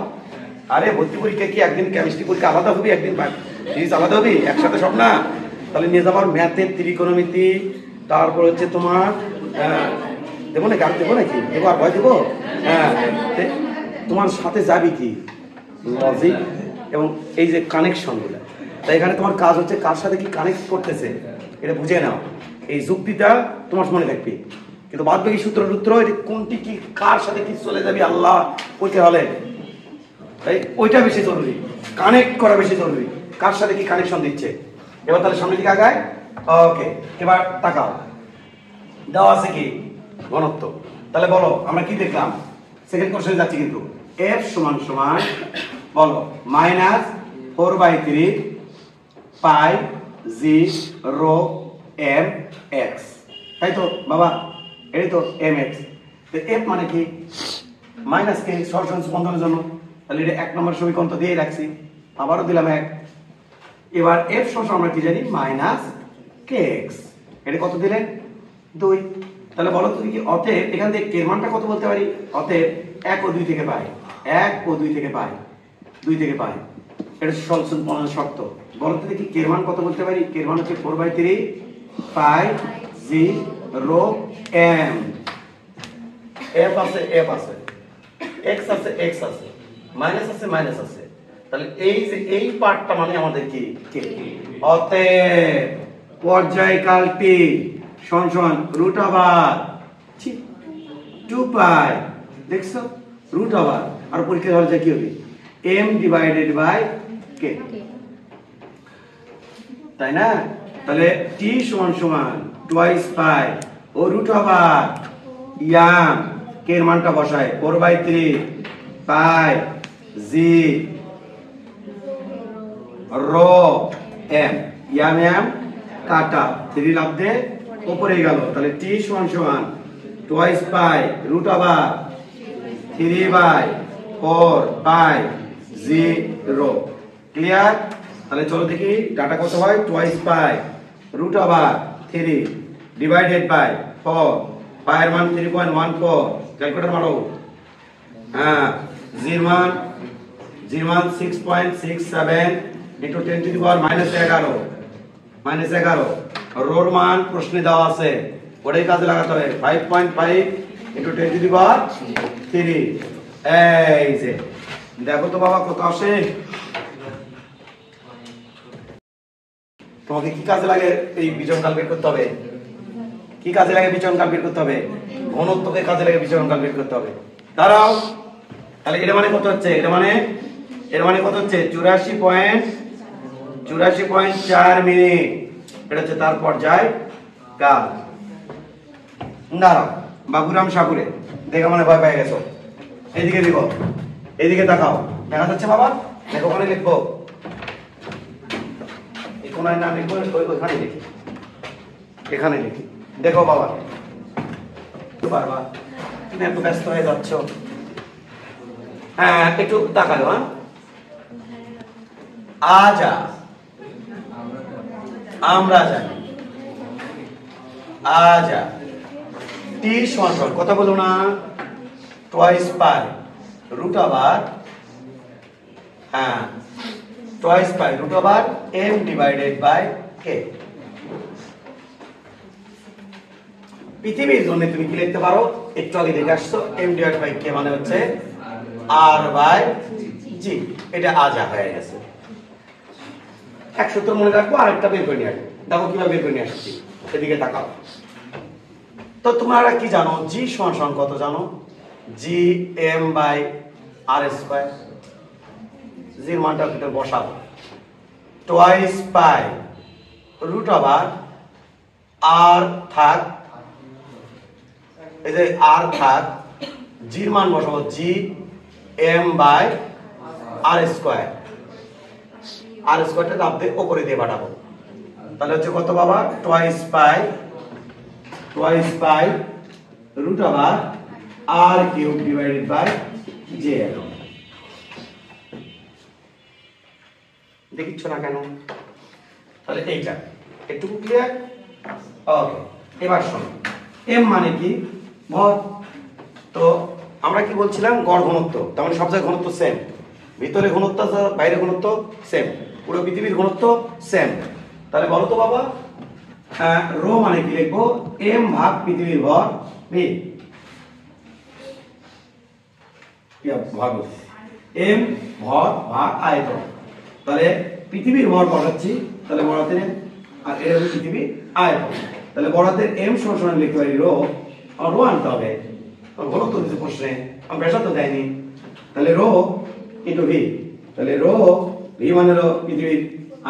আরে ভর্তি পরীক্ষা কি একদিন কেমিস্ট্রি পরীক্ষা আলাদা হবে, একদিন ফিজিক্স আলাদা হবে, একসাথে সব না। তাহলে নিয়ে যাবার ম্যাথের ত্রিকোণমিতি, তারপর হচ্ছে তোমার দেবো নাকি, আমি দেবো নাকি, দেবো আর ভয় দেবো, হ্যাঁ তোমার সাথে যাবি কি লজিক এবং এই যে কানেকশনগুলো। তাই এখানে তোমার কাজ হচ্ছে কার সাথে কি কানেক্ট করতেছে এটা বুঝে নাও, এই যুক্তিটা তোমার মনে থাকবে। কিন্তু বাদ বাকি সূত্র এটা কোনটি কি কার সাথে কি চলে যাবি আল্লাহ বলতে হলে, তাই ওইটা বেশি জরুরি, কানেক্ট করা বেশি জরুরি, কার সাথে কি কানেকশন দিচ্ছে। এবার তাহলে সামনের দিকে আগায়, ওকে এবার তাকাও, দেওয়া আছে কি ঘনত্ব। তাহলে বলো আমরা কি দেখলাম, সেকেন্ড কোশ্চেনে যাচ্ছি কিন্তু, এফ সমান সমান বলো minus 4/3 pi g rho M x, তাই তো বাবা, এই তো এম এক্স। এফ মানে কি মাইনাস কে সরল স্পন্দনের জন্য, তাহলে এটা এক নম্বর সমীকরণ তো দিয়ে রাখছি, আবারও দিলাম এক। এবার এফ সমান আমরা কি জানি মাইনাস কে এক্স, এটা কত দিলেন 2। তাহলে বলো তুমি কি অতএব এখান থেকে কে মানটা কত বলতে পারি, অতএব 1 ও 2 থেকে পাই, 1 ও 2 থেকে পাই, 2 থেকে পাই, এটা সরল স্পন্দনের শর্ত। বলো তো দেখি কে মান কত বলতে পারি, কে মান হচ্ছে 4/3 pi g rho M, F আছে এফ আছে, এক্স আছে এক্স আছে, মাইনাস আছে মাইনাস আছে, তাহলে এই যে এই পার্টটা মানে আমাদের কি কে। অতএব পর্যায়কালটি সমান সমান রুট ওভার 2 পাই, দেখছো রুট ওভার, আর পরীক্ষা হলে কি হবে m ডিভাইডেড বাই k, তাই না। তাহলে t সমান সমান টুয়াইস পাই ও রুট ওভার ইয়াম, কে এর মানটা বসায় 4/3 pi g rho m m m কাটা 3 লাভ দে উপরে গেল তাহলে t সমান সমান twice pi root over 3/4 pi 0 clear তাহলে চলো দেখি ডাটা কত হয় twice pi root over 3 divided by 4 pi এর মান 3.14 ক্যালকুলেটর মারো হ্যাঁ 6.67 into 10 to the power -11 রোর মান প্রশ্নে দেওয়া আছে ওটাই কাজে লাগাতে হবে 5.5 into 10 to the power 3 এই যে দেখো তো বাবা কত আসে তোমাকে কি কাজে লাগে এই বিচরণকাল বের করতে হবে কি কাজে লাগে বিচরণকাল বের করতে হবে ঘনত্বকে কাজে লাগে বিচরণকাল বের করতে হবে দাঁড়াও তাহলে এর মানে কত হচ্ছে এর মানে কত হচ্ছে 84.4 মিনিট এটা হচ্ছে তার পর্যায় কাল দাঁড়াও বাবুরাম সাপুরে দেখো মানে ভয় পেয়ে গেছো এদিকে দেখো এদিকে তাকাও দেখা যাচ্ছে বাবা দেখো ওখানে লিখবো এই কোনায় না লিখবো ওইখানে লিখি এখানে লিখি দেখো বাবা বারবার তুমি এত ব্যস্ত হয়ে যাচ্ছ হ্যাঁ একটু তাকালো হ্যাঁ আজা আমরা জানি আজা টি সমান কথা বলো না টুয়াইস পাই রুট ওভার হ্যাঁ twice pi root over m divided by k পৃথিবীর জন্য তুমি কি লিখতে পারো একটু আগে দেখে আসছো m ডিভাইডেড বাই k মানে হচ্ছে r বাই g এটা আজা হয়ে গেছে এক সূত্র মনে রাখবো আরেকটা বের করে নিয়ে আসবো দেখো কিভাবে বের করে নিয়ে আসছি এদিকে তাকাও তো তোমরা কি জানো g সমান সমান কত জানো g m by r square g এর মানটা ভিতরে বসাবো twice pi root over r থাক এই যে r থাক g এর মান বসাবো g m by r square R স্কয়ারটা লাভ দিয়ে উপরে দিয়ে বাড়াবো তাহলে হচ্ছে কত বাবা twice pi root over r cube divided by j দেখিচ্ছ না কেন তাহলে এইটা একটু ক্লিয়ার ওকে এবার শোনো m মানে কি ভর তো আমরা কি বলছিলাম গড় ঘনত্ব তার মানে সব জায়গায় ঘনত্ব সেম ভিতরে ঘনত্ব বাইরে ঘনত্ব সেম পুরো পৃথিবীর ঘনত্ব সেম তাহলে বলো তো বাবা রো মানে কি লিখবো m ভাগ পৃথিবীর ভর v ভাগ m ভর ভাগ আয়তন তাহলে পৃথিবীর ভর বসাচ্ছি তাহলে বড় হাতের আর এর হলো পৃথিবীর আয়তন তাহলে বড় হাতের m সমান লিখতে পারি রো আর রো আনতে হবে ঘনত্ব দিতে প্রশ্নে আমি ব্যাসার্ধ দেয়নি তাহলে রো ইনটু v তাহলে রো v মানে হলো পৃথিবীর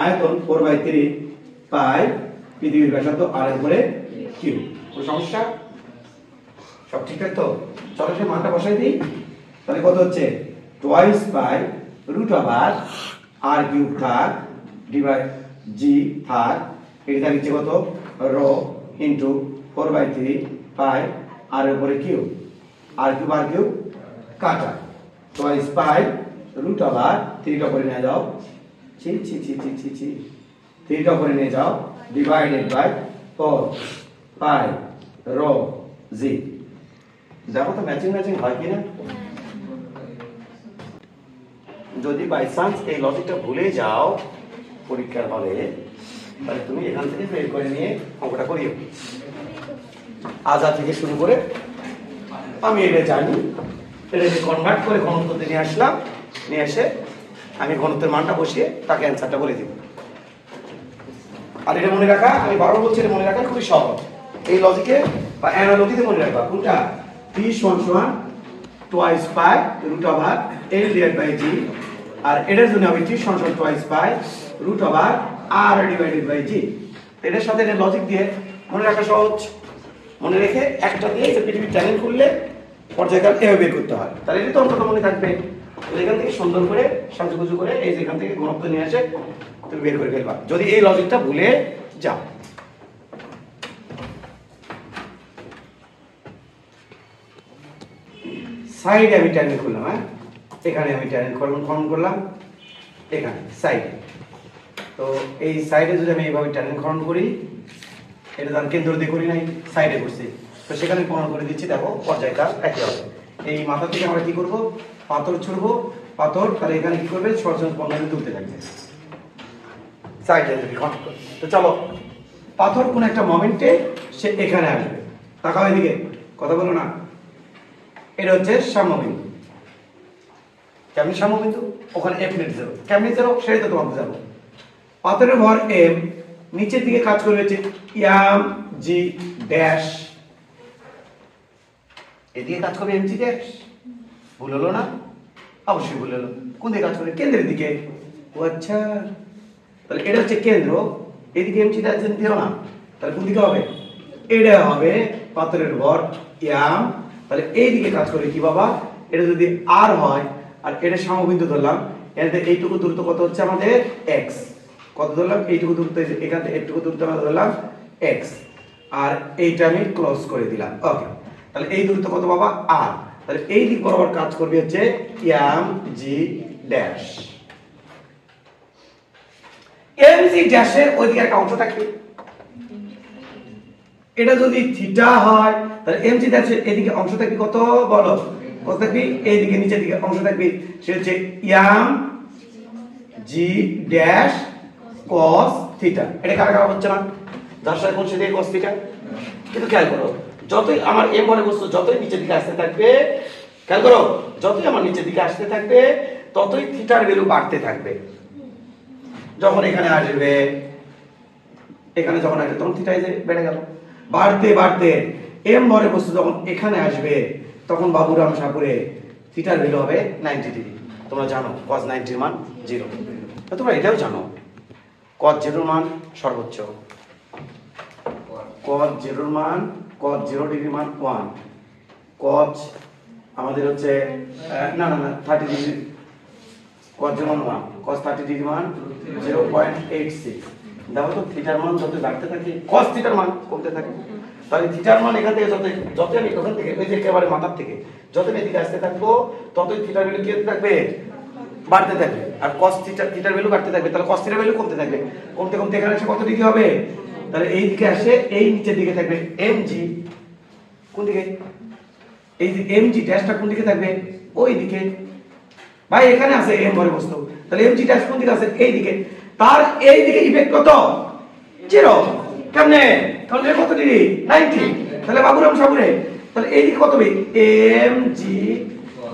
আয়তন 4/3 পাই পৃথিবীর ব্যাসার্ধ r এর উপরে q কোনো সমস্যা সব ঠিকঠাক তো চলো সেই মানটা বসাই দিই তাহলে কত হচ্ছে twice pi root over r cube থাক ডিভাইড g থাক এটা লিখছে কত রো ইনটু 4/3 পাই r এর উপরে q r কিউব কাটা টুয়াইস পাই রুট ওভার 3 টা করে নিয়ে যাও ছি 3 টা করে নিয়ে যাও ডিভাইডেড বাই 4 পাই রো জি দেখো তো ম্যাচিং হয় কিনা যদি বাই চান্স এই লজিকটা ভুলে যাও পরীক্ষার হলে তাহলে তুমি এখান থেকে বের করে নিয়ে অঙ্কটা করিও আজা থেকে শুরু করে আমি এটা জানি এটাকে কনভার্ট করে ঘনত্বতে নিয়ে আসলাম নিয়ে এসে আমি ঘনত্বের মানটা বসিয়ে তাকে অ্যান্সারটা বলে দিব আর এটা মনে রাখা আমি বারবার বলছি এটা মনে রাখা খুবই সহজ এই লজিকে বা অ্যানালজিতে মনে রাখবা কোনটা p সমান twice pi root over l divide by g আর এটার জন্য হবে t সমান twice pi root over r divided by g এটার সাথে এটা লজিক দিয়ে মনে রাখা সহজ মনে রেখে একটা দিয়ে যে পৃথিবীর চ্যানেল খুললে পর্যায়কাল এভাবে বের করতে হয় তাহলে এটা তো অন্তত মনে থাকবে এখান থেকে সুন্দর করে সাজুগুজু করে এই যে এখান থেকে ঘনত্ব নিয়ে আসে তুমি বের করে ফেলবা, যদি এই লজিকটা ভুলে যাও। সাইডে আমি ট্যান করলাম, হ্যাঁ এখানে আমি ট্যান খনন করলাম, এখানে সাইডে। তো এই সাইডে যদি আমি এইভাবে ট্যান খনন করি, এটা তার কেন্দ্র দিয়ে করি নাই, সাইডে করছি, তো সেখানে খনন করে দিচ্ছি। দেখো পর্যায়টা একই হবে। এই মাথা থেকে আমরা কি করব, পাথর ছুড়বো, পাথর তাহলে এখানে কি করবে, সরাসরি পণ্য তুলতে থাকবে সাইডে। তো চলো, পাথর কোন একটা মোমেন্টে সে এখানে আসবে, তাকাও এদিকে, কথা বলো না। এটা হচ্ছে সাম্যবিন্দু। কেমনি সাম্যবিন্দু? ওখানে এফ নেট জিরো, কেমনি জিরো সেটাই তো তোমাকে যাবো। পাথরের ভর এম, নিচের দিকে কাজ করবে হচ্ছে এম জি ড্যাশ, এদিকে কাজ করবে এম জি ড্যাশ। ভুল হলো না? অবশ্যই ভুল হলো। কোন দিকে কাজ করবে? কেন্দ্রের দিকে। ও আচ্ছা, তাহলে এটা হচ্ছে কেন্দ্র, এদিকে এম জি ড্যাশ দিও না, তাহলে কোন দিকে হবে? এটা হবে পাথরের ভর এম, তাহলে এই দিকে কাজ করে কি বাবা? এটা যদি আর হয় আর এটা সমবিন্দু ধরলাম, এতে এইটুকু দূরত্ব কত হচ্ছে আমাদের x, কত ধরলাম? এইটুকু দূরত্ব, এখান থেকে এইটুকু দূরত্ব আমরা ধরলাম x, আর এইটা আমি ক্লোজ করে দিলাম। ওকে, তাহলে এই দূরত্ব কত বাবা? r, তাহলে এই দিক বরাবর কাজ করবে হচ্ছে m g dash. M g ড্যাশের ওইদিকে একটা অংশ থাকবে, এটা যদি থিটা হয় তাহলে এম জি ড্যাশের এদিকে অংশ থাকবে কত বলো? কত থাকবে? এইদিকে নিচের দিকে অংশ থাকবে, সেটা হচ্ছে m g dash cos theta. এটা কারা হচ্ছে না? যার সাথে কোন সেদিকে cos থিটা। কিন্তু খেয়াল করো, যতই আমার এম বলে বস্তু যতই নিচের দিকে আসতে থাকবে, খেয়াল করো, যতই আমার নিচের দিকে আসতে থাকবে ততই থিটার ভ্যালু বাড়তে থাকবে। যখন এখানে আসবে, এখানে যখন আসবে তখন থিটা বেড়ে গেল, বাড়তে বাড়তে এম বলে বস্তু যখন এখানে আসবে তখন বাবুরাম সাপুরে থিটার ভ্যালু হবে 90 ডিগ্রি। তোমরা জানো cos 90 এর মান 0, তোমরা এটাও জানো cos 0 এর মান সর্বোচ্চ, cos 0 এর মান, cos 0 ডিগ্রি মান 1, cos আমাদের হচ্ছে না না না 30 ডিগ্রি, cos 0 মান 1, cos 30 ডিগ্রি মান 0.86। দেখো তো থিটার মান যত বাড়তে থাকে cos থিটার মান কমতে থাকে, তাহলে থিটার মান এখান থেকে যত আমি ওখান থেকে ওই যে একেবারে মাথার থেকে যত এদিকে আসতে থাকবো ততই থিটার ভ্যালু কি হতে থাকবে? বাড়তে থাকবে। আর cos থিটার ভ্যালু বাড়তে থাকবে, তাহলে cos থিটার ভ্যালু কমতে থাকবে, কমতে কমতে এখানে এসে কত ডিগ্রি হবে? তাহলে এই দিকে আসে, এই নিচের দিকে থাকবে mg, কোন দিকে? এই যে mg ড্যাশটা কোন দিকে থাকবে? ওই দিকে। ভাই এখানে আছে m ভরে বস্তু, তাহলে mg ড্যাশ কোন দিকে আছে? এই দিকে। তার এই দিকে ইফেক্ট কত? 0। কেমনে? তাহলে কত ডিগ্রি? 90। তাহলে বাবুরাম সাবুরে, তাহলে এই দিকে কত হবে? mg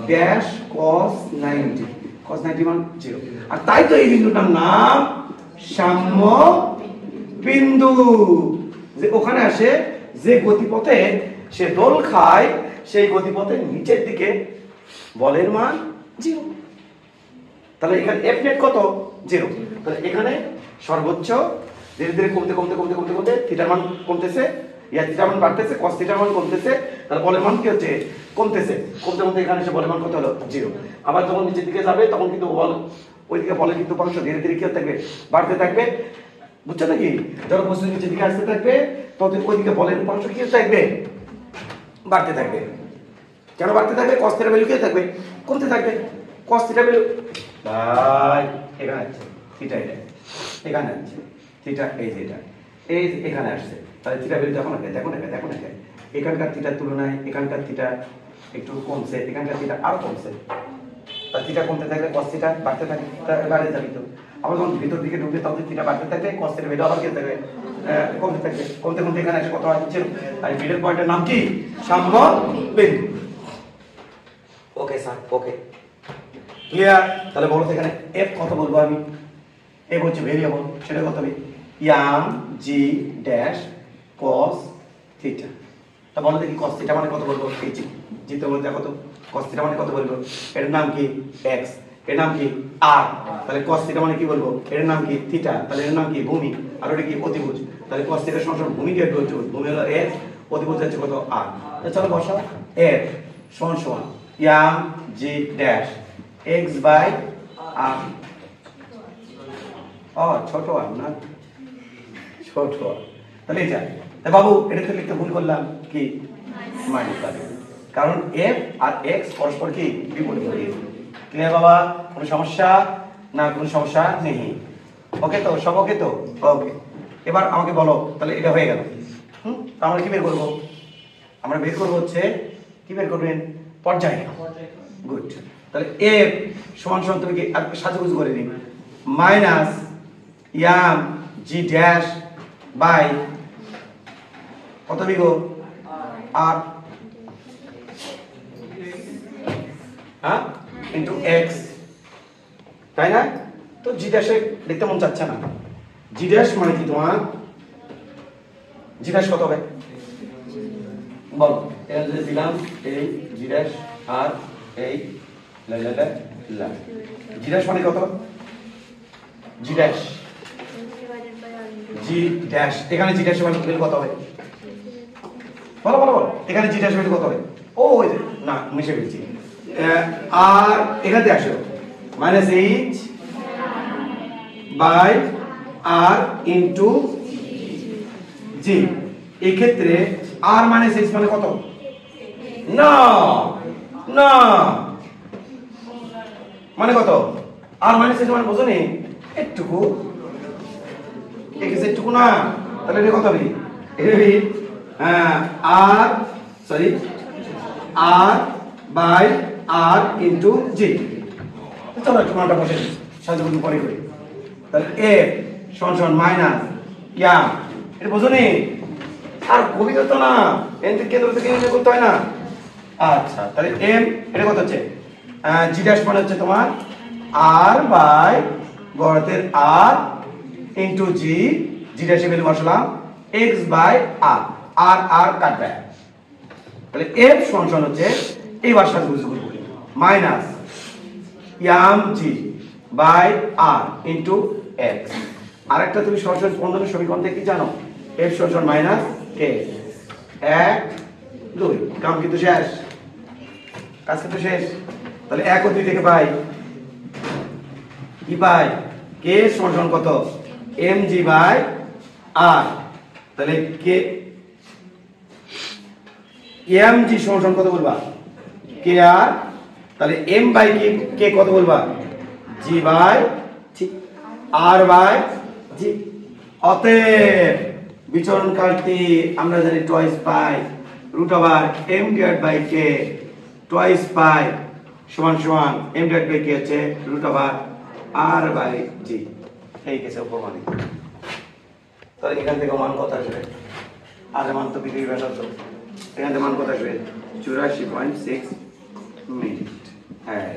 ড্যাশ cos 90, cos 90 মান 0। আর তাই তো এই বিন্দুটার নাম সাম্য বিন্দু, যে ওখানে আসে যে গতিপথে সে দোল খায় সেই গতিপথের নিচের দিকে বলের মান 0। তাহলে এখানে এফ নেট কত? 0। তাহলে এখানে সর্বোচ্চ ধীরে ধীরে কমতে কমতে কমতে কমতে কমতে থিটার মান কমতেছে, ইয়া থিটার মান বাড়তেছে, cos থিটার মান কমতেছে, তাহলে বলের মান কি হচ্ছে? কমতেছে, কমতে কমতে এখানে এসে বলের মান কত হলো? 0। আবার যখন নিচের দিকে যাবে তখন কিন্তু বল ওইদিকে বলের কিন্তু অংশ ধীরে ধীরে কি হতে থাকবে? বাড়তে থাকবে, বুঝছো নাকি? যখন বস্তু নিচের দিকে আসতে থাকবে তত ওইদিকে বলের অংশ কি হতে থাকবে? বাড়তে থাকবে। কেন বাড়তে থাকবে? cos থিটার ভ্যালু কি হতে থাকবে? কমতে থাকবে। cos থিটার ভ্যালু ভাই এখানে আছে, থিটা এটা এখানে আছে, থিটা এই যে এটা এই এখানে আসছে, তাহলে থিটা ভ্যালু দেখো না, দেখো না, দেখো না, এখানকার থিটার তুলনায় এখানকার থিটা একটু কমছে, এখানকার থিটা আরো কমছে, তাহলে থিটা কমতে থাকলে cos থিটা বাড়তে থাকে, বাড়তে যাবে। তো আবার যখন ভিতর দিকে ঢুকবে তখন থিটা বাড়তে থাকবে, cos থিটার ভ্যালু আবার কি থাকবে? কমতে থাকবে, কমতে কমতে এখানে এসে কত হয়? 0। আর মিডল পয়েন্টের নাম কি? সাম্য বিন্দু। Okay sir, okay clear? তাহলে বলো এখানে f কত বলবো আমি? f হচ্ছে ভেরিয়েবল, সেটা কত হবে? Yam g dash cos theta. তা বলো দেখি cos থিটা মানে কত বলবো? এই জিতে বলতে দেখো তো cos থিটা মানে কত বলবো? এর নাম কি? x, এর নাম কি? r। তাহলে cos থিটা মানে কি বলবো? এর নাম কি? থিটা। তাহলে এর নাম কি? ভূমি। আর ওটা কি? অতিভুজ। তাহলে cos থিটা সমান ভূমি দিয়ে অতিভুজ, ভূমি হলো x, অতিভুজ হচ্ছে কত? r। তাহলে চলো বসাও f সমান সমান m g dash x by R. ও ছোট আর না, ছোট আর। তাহলে এটা বাবু এটা তো লিখতে ভুল করলাম, কি মাইনাস আর, কারণ এফ আর এক্স পরস্পর কি বিপরীত। ক্লিয়ার বাবা? কোনো সমস্যা না? কোনো সমস্যা নেই। ওকে তো, সব ওকে তো? ওকে। এবার আমাকে বলো, তাহলে এটা হয়ে গেল। আমরা কি বের করবো? আমরা বের করবো হচ্ছে কি বের করবেন? পর্যায়। গুড। তাহলে এফ সমান সমান তুমি কি সাজুগুজু করে নিন, minus m g dash by কত বিগো আর, হ্যাঁ, ইন্টু এক্স, তাই না? তো জি ড্যাশে দেখতে মন চাচ্ছে না। জি ড্যাশ মানে কি তোমার? জি ড্যাশ কত হবে বলো? এটা যদি দিলাম এই জি ড্যাশ আর এই জি ড্যাশ মানে কত? জি ড্যাশ, জি ড্যাশ, এখানে জি ড্যাশ মানে কত হবে? বলো বলো বলো, এখানে জি ড্যাশ মানে কত হবে? ও ওই যে না মিশে ফেলছি। আর এখানে আসো minus h by R into g. এই ক্ষেত্রে আর মাইনাস এইচ মানে কত? না না, মানে কত? আর মাইনাস এইচ মানে বোঝো নি? একটুকু, একটুকু না, তাহলে এটা কত হবে? হ্যাঁ, R sorry R by R into g. চলো একটু মানটা বসে সাজুগুজু পরে করি। তাহলে এ সমান সমান মাইনাস ইয়া, এটা বোঝো নি? আর কবিতা তো না, এন থেকে কেন্দ্র থেকে নির্ণয় করতে হয় না। আচ্ছা, তাহলে এম এটা কত হচ্ছে? জি ড্যাশ মানে হচ্ছে তোমার আর বাই বড়তের আর ইন্টু জি, জি ড্যাশে ভ্যালু বসালাম x by R, R R কাটবে। তাহলে এফ সমান হচ্ছে এই ভাষা বুঝ করব minus m g by R into x. আরেকটা তুমি সরাসরি স্পন্দনের সমীকরণ থেকে কি জানো? এফ সমান মাইনাস এ, এক দুই, কাম কিন্তু শেষ, কাজ কিন্তু শেষ। তাহলে এক ও দুই থেকে পাই কি পাই? কে সমান কত? এম জি বাই আর। তাহলে কে এম জি সমান কত বলবা? কে আর। তাহলে এম বাই কে কত বলবা? G by r by g. অতএব বিচরণ কালটি আমরা জানি twice pi root over m divide by k, twice pi সমান সমান এম ডিভাইড বাই কে হচ্ছে root over r by g. এই কেসে উপমানিত। তাহলে এখান থেকে মান কত আসবে? আর মান তো পৃথিবী ব্যাসার্ধ, এখান থেকে মান কত আসবে? 84.6 মিনিট। হ্যাঁ,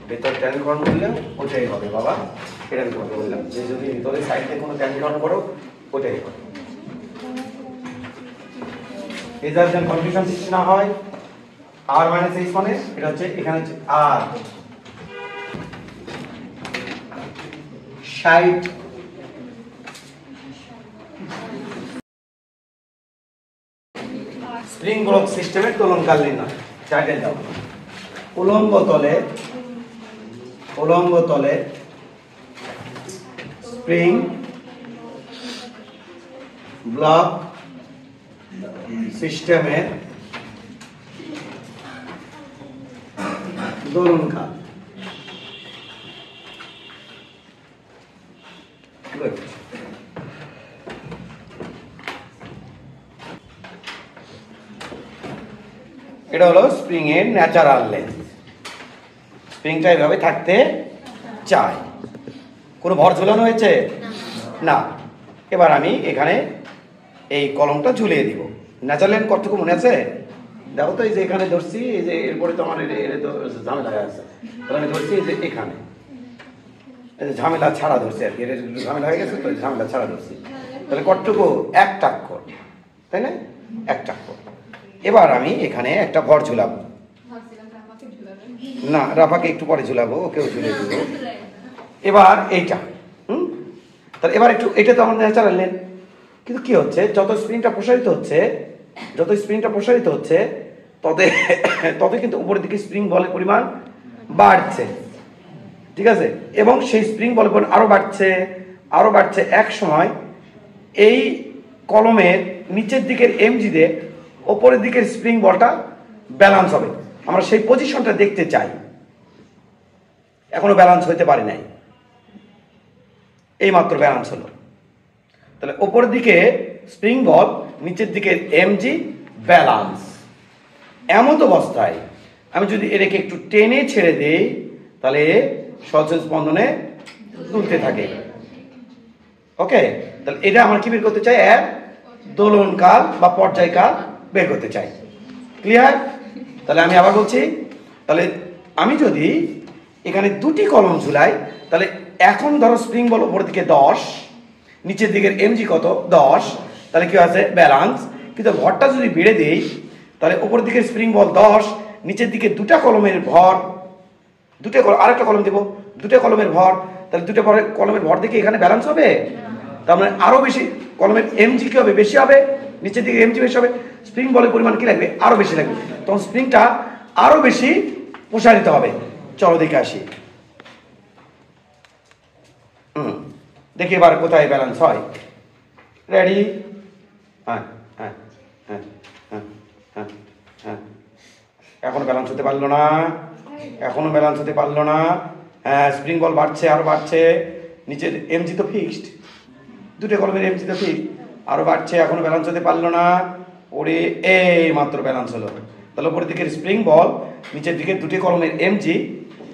ভেতর ট্যান গ্রহণ করলে ওটাই হবে বাবা। এটা আমি তোমাকে বললাম যে যদি ভিতরে সাইড থেকে কোনো ট্যান গ্রহণ করো ওটাই হবে। এজার যেন কনফিউশন সৃষ্টি না হয়। আর মাইনাস এইচ মানে এটা হচ্ছে এখানে হচ্ছে আর 60 স্প্রিং ব্লক সিস্টেমের দোলনকাল নির্ণয়। চার্টে দাও উলম্ব তলে স্প্রিং ব্লক সিস্টেমের দোলনকাল। এটা হলো স্প্রিং এর ন্যাচারাল লেন্থ। স্প্রিংটা এভাবে থাকতে চাই। কোনো ভর ঝুলানো হয়েছে না। এবার আমি এখানে এই কলমটা ঝুলিয়ে দিব। ন্যাচারাল লেন্থ কতটুকু মনে আছে? দেখো তো, এই যে এখানে ধরছি, এই যে এরপরে তো আমার ঝামেলা আছে, তাহলে আমি ধরছি এই যে এখানে ঝামেলা ছাড়া ধরছি আর কি। এটা ঝামেলা হয়ে গেছে তো ঝামেলা ছাড়া ধরছি। তাহলে কতটুকু? 1 টাক্কর, তাই না? 1 টাক্কর। এবার আমি এখানে একটা ভর ঝুলাবো। না, রাফাকে একটু পরে ঝুলাবো, ওকেও ঝুলিয়ে দেবো। এবার এইটা তাহলে এবার একটু, এটা তো আমার ন্যাচারাল লেন্থ, কিন্তু কি হচ্ছে যত স্প্রিংটা প্রসারিত হচ্ছে তত কিন্তু উপরের দিকে স্প্রিং বলের পরিমাণ বাড়ছে, ঠিক আছে, এবং সেই স্প্রিং বলের পর আরো বাড়ছে, এক সময় এই কলমের নিচের দিকের এমজি দিয়ে ওপরের দিকের স্প্রিং বলটা ব্যালেন্স হবে। আমরা সেই পজিশনটা দেখতে চাই, এখনো ব্যালেন্স হইতে পারি নাই, এই মাত্র ব্যালেন্স হলো। তাহলে ওপরের দিকে স্প্রিং বল, নিচের দিকে এমজি ব্যালেন্স। এমন অবস্থায় আমি যদি এটাকে একটু টেনে ছেড়ে দেই তাহলে সহজ স্পন্দনে দুলতে থাকে। ওকে, তাহলে এটা আমরা কি বের করতে চাই? এর দোলনকাল বা পর্যায়কাল বের করতে চাই। ক্লিয়ার? তাহলে আমি আবার বলছি, তাহলে আমি যদি এখানে দুটি কলম ঝুলাই, তাহলে এখন ধরো স্প্রিং বল উপরের দিকে 10, নিচের দিকের এমজি কত? 10, তাহলে কি আছে? ব্যালেন্স। কিন্তু ভরটা যদি বেড়ে দেই তাহলে উপরের দিকের স্প্রিং বল 10, নিচের দিকে দুটা কলমের ভর, আরেকটা কলম দেবো, দুটো কলমের ভর, তাহলে দুটো কলমের ভর দেখে এখানে ব্যালেন্স হবে। তার মানে আরো বেশি কলমের এমজি কি হবে? বেশি হবে, নিচের দিকে এমজি বেশি হবে, স্প্রিং বলের পরিমাণ কি লাগবে? আরো বেশি লাগবে, তখন স্প্রিংটা আরো বেশি প্রসারিত হবে। চলো দেখে আসি। দেখি এবার কোথায় ব্যালেন্স হয়। রেডি? হ্যাঁ হ্যাঁ হ্যাঁ হ্যাঁ হ্যাঁ হ্যাঁ, এখনো ব্যালেন্স হতে পারলো না, এখনো ব্যালেন্স হতে পারলো না। হ্যাঁ, স্প্রিং বল বাড়ছে, আরো বাড়ছে, নিচের এমজি তো ফিক্সড, দুটো কলমের এমজি তো ফিক্সড, আরো বাড়ছে, এখনো ব্যালেন্স হতে পারলো না। ওরে, এই মাত্র ব্যালেন্স হলো। তাহলে উপরের দিকের স্প্রিং বল, নিচের দিকে দুটি কলমের এমজি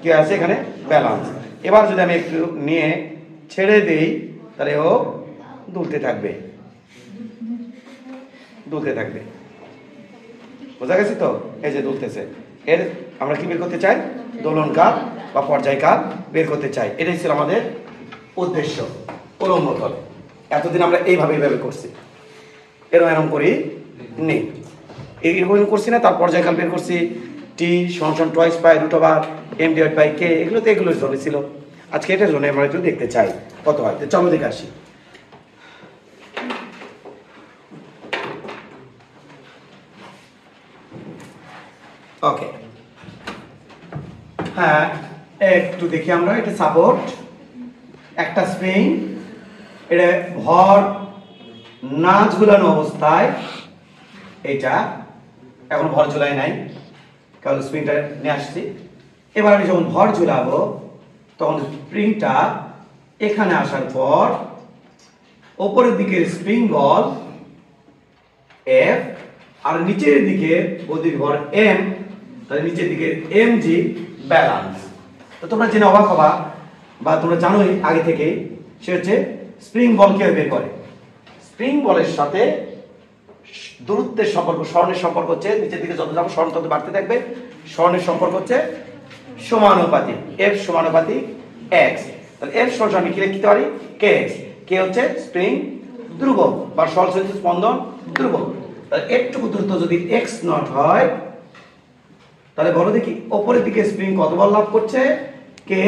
কি আছে? এখানে ব্যালেন্স। এবার যদি আমি একটু নিয়ে ছেড়ে দেই তাহলে ও দুলতে থাকবে। বোঝা গেছে তো? এই যে দুলতেছে, এর আমরা কি বের করতে চাই? দোলনকাল বা পর্যায়কাল বের করতে চাই। এটাই ছিল আমাদের উদ্দেশ্য। উলম্ব তল এতদিন আমরা এইভাবে করছি, এরকম করি নেই, এইরকম করছি না। তার পর্যায়কাল বের করছি, টি সমান twice pi root over m divide by k, এগুলোর জন্য ছিল। আজকে এটার জন্য আমরা একটু দেখতে চাই কত হয়। চলো দেখে আসি। ওকে, হ্যাঁ একটু দেখি আমরা। এটা সাপোর্ট, একটা স্প্রিং, এটা ভর না ঝুলানো অবস্থায়, এটা এখন ভর ঝুলাই নাই, কারণ স্প্রিংটা নিয়ে আসছি। এবার আমি যখন ভর ঝুলাবো তখন স্প্রিংটা এখানে আসার পর উপরের দিকের স্প্রিং বল এফ আর নিচের দিকে অধিক ভর এম, তাহলে নিচের দিকে এম জি ব্যালেন্স। তো তোমরা জেনে অবাক হবা, বা তোমরা জানোই আগে থেকে, সে হচ্ছে স্প্রিং বল কিভাবে বের করে। স্প্রিং বলের সাথে দূরত্বের সম্পর্ক, স্বর্ণের সম্পর্ক হচ্ছে, নিচের দিকে যত যাবো স্বর্ণ তত বাড়তে থাকবে। স্বর্ণের সম্পর্ক হচ্ছে সমানুপাতিক, এফ সমানুপাতিক এক্স। তাহলে এফ সমান আমি কি লিখতে পারি? কে এক্স। কে হচ্ছে স্প্রিং ধ্রুবক বা সলসেন্সি স্পন্দন ধ্রুবক। তাহলে একটুকু দূরত্ব যদি এক্স নট হয় তাহলে বলো দেখি উপরের দিকে স্প্রিং কত বল লাভ করছে? কে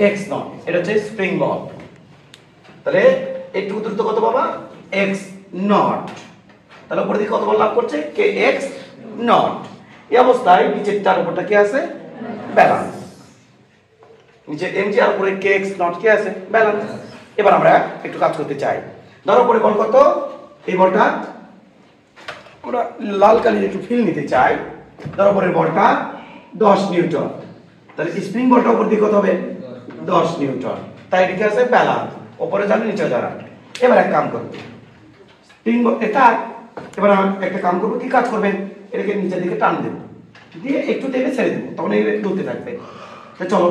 এক্স নট। এটা হচ্ছে স্প্রিং বল। তাহলে একটুকু দূরত্ব কত বাবা? X not. তাহলে উপরের দিকে কত বল লাভ করছে? কে এক্স নট। এই অবস্থায় নিচের চার উপরটা কি আছে? ব্যালেন্স। নিচে এমজি আর উপরে কে এক্স নট কি আছে? ব্যালেন্স। এবার আমরা একটু কাজ করতে চাই। ধরো উপরে বল কত? এই বলটা আমরা লাল কালির একটু ফিল নিতে চাই। ধরো উপরের বলটা 10 নিউটন, তাহলে স্প্রিং বলটা উপর দিকে কত হবে? 10 নিউটন। তাই এটা কি আছে? ব্যালেন্স। উপরে যাবে, নিচে যাবে। এবার এক কাম করব, স্প্রিং বল এটা, এবার আমরা একটা কাম করব। কি কাজ করবেন? এটাকে নিচের দিকে টান দেব, দিয়ে একটু টেনে ছেড়ে দেব, তখন এই দুলতে থাকবে। তো চলো,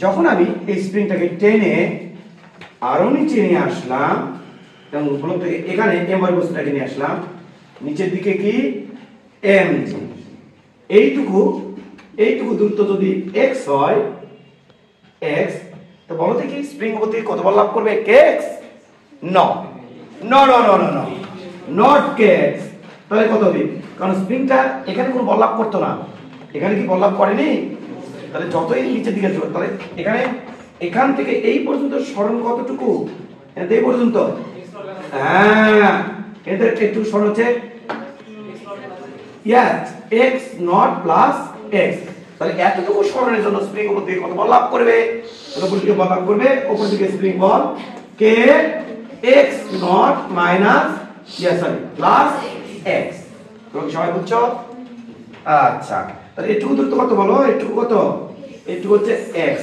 যখন আমি এই স্প্রিংটাকে টেনে আরো নিচে নিয়ে আসলাম এবং ব্লকটাকে এখানে এমআর বস্তুটাকে নিয়ে আসলাম, নিচের দিকে কি এমজি, এইটুকু দূরত্ব যদি এক্স হয়, এক্স, তো বলো দেখি স্প্রিং উপর থেকে কত বল লাভ করবে? K x not. Not k x. তাহলে কত হবে? কারণ স্প্রিংটা এখানে কোনো বল লাভ করতো না, এখানে কি বল লাভ করেনি? তাহলে যতই নিচের দিকে যাবে, তাহলে এখানে এখান থেকে এই পর্যন্ত সরণ কতটুকু? এই পর্যন্ত। হ্যাঁ, এদের একটু সরণ হচ্ছে x নট প্লাস x। তাহলে এতটুকু সরণের জন্য স্প্রিং উপর থেকে কত বল লাভ করবে? উপর থেকে বল লাভ করবে, উপর থেকে spring ball K x not minus plus x। তোমরা কি সবাই বুঝছো? আচ্ছা, তাহলে এইটুকু দূরত্ব কত বলো? এইটুকু কত? এইটুকু হচ্ছে x।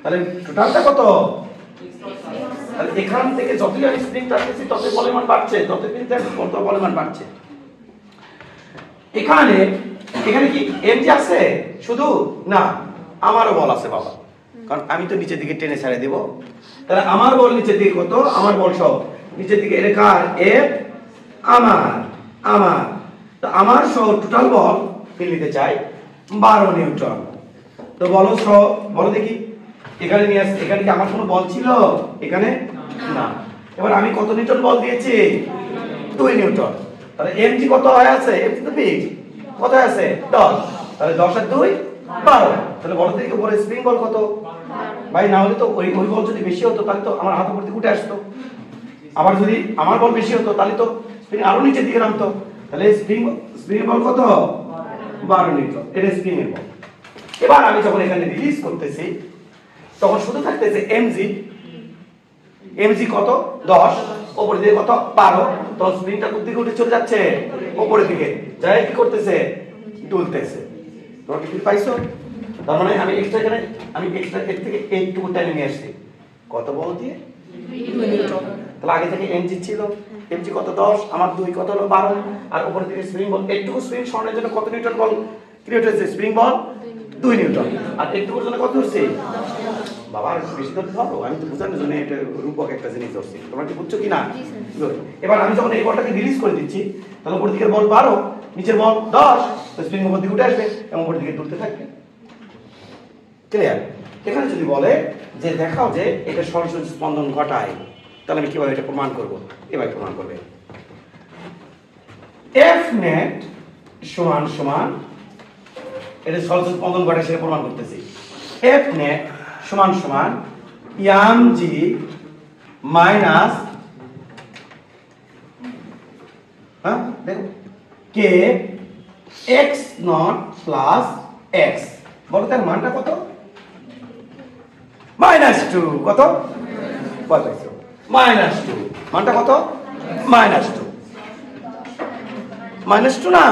তাহলে টোটালটা কত? তাহলে এখান থেকে যতই আমি স্প্রিং টানতেছি ততই বলের মান বাড়ছে, যতই স্প্রিং টানছি তত বলের মান বাড়ছে। এখানে কি mg আছে শুধু? না, আমারও বল আছে বাবা, কারণ আমি তো নিচের দিকে টেনে ছেড়ে দেব। তাহলে আমার বল নিচের দিকে কত? আমার বল সব নিচের দিকে, এটা কার? F আমার। তো আমার সহ টোটাল বল নিতে চাই 12 নিউটন। তো বলো বলো দেখি, এখানে নিয়ে আসছে, এখানে কি আমার কোনো বল ছিল? এখানে না। এবার আমি কত নিউটন বল দিয়েছি? 2 নিউটন। তাহলে mg কত হয়ে আছে? mg তো ফিক্স, কত আছে? 10। তাহলে 10 আর 2 12। তাহলে বল থেকে উপরে স্প্রিং বল কত? ভাই না হলে তো ওই বল যদি বেশি হতো তাহলে তো আমার হাত উপর দিকে উঠে আসতো। আবার যদি আমার বল বেশি হতো তাহলে তো স্প্রিং আরো নিচের দিকে নামতো। তাহলে স্প্রিং বল কত? 12 নিউটন। এটা স্প্রিং এর বল। এবার আমি যখন এখানে রিলিজ করতেছি তখন শুধু থাকতেছে mg কত? 10, উপরের দিকে কত? 12। তো স্প্রিংটা কোন দিকে উঠে চলে যাচ্ছে? উপরের দিকে। যাই কি করতেছে? দুলতেছে। তোমরা কি পাইছো? তার মানে আমি এক্সট্রা এর থেকে এইটুকু টাইম নিয়ে আসছি। কত বল দিয়ে? 2 নিউটন। তাহলে আগে থেকে mg ছিল, mg কত? 10, আমার 2 কত হলো? 12। আর উপরের দিকে স্প্রিং বল, এইটুকু স্প্রিং সরানোর জন্য কত নিউটন বল ক্রিয়েট হয়েছে? স্প্রিং বল 2 নিউটন। আর এইটুকুর জন্য কত হচ্ছে? বাবা বেশি ধরতে পারবো? আমি তো বোঝানোর জন্য এটা রূপক একটা জিনিস ধরছি। তোমরা কি বুঝছো কিনা? এবার আমি যখন এই বলটাকে রিলিজ করে দিচ্ছি তাহলে উপর দিকের বল 12, নিচের বল 10, তো স্প্রিং উপর দিকে উঠে আসবে এবং উপর দিকে তুলতে থাকবে। ক্লিয়ার? এখানে যদি বলে যে দেখাও যে এটা সরাসরি স্পন্দন ঘটায়, তাহলে আমি কিভাবে এটা প্রমাণ করব? এভাবে প্রমাণ করবে। F net সমান এটা সরাসরি স্পন্দন ঘটায় সেটা প্রমাণ করতেছি। F net সমান mg মাইনাস দেখো k x not plus x। বলো তার মানটা কত? -2। কত? বলছো -2। মানটা কত? -2। -2 না,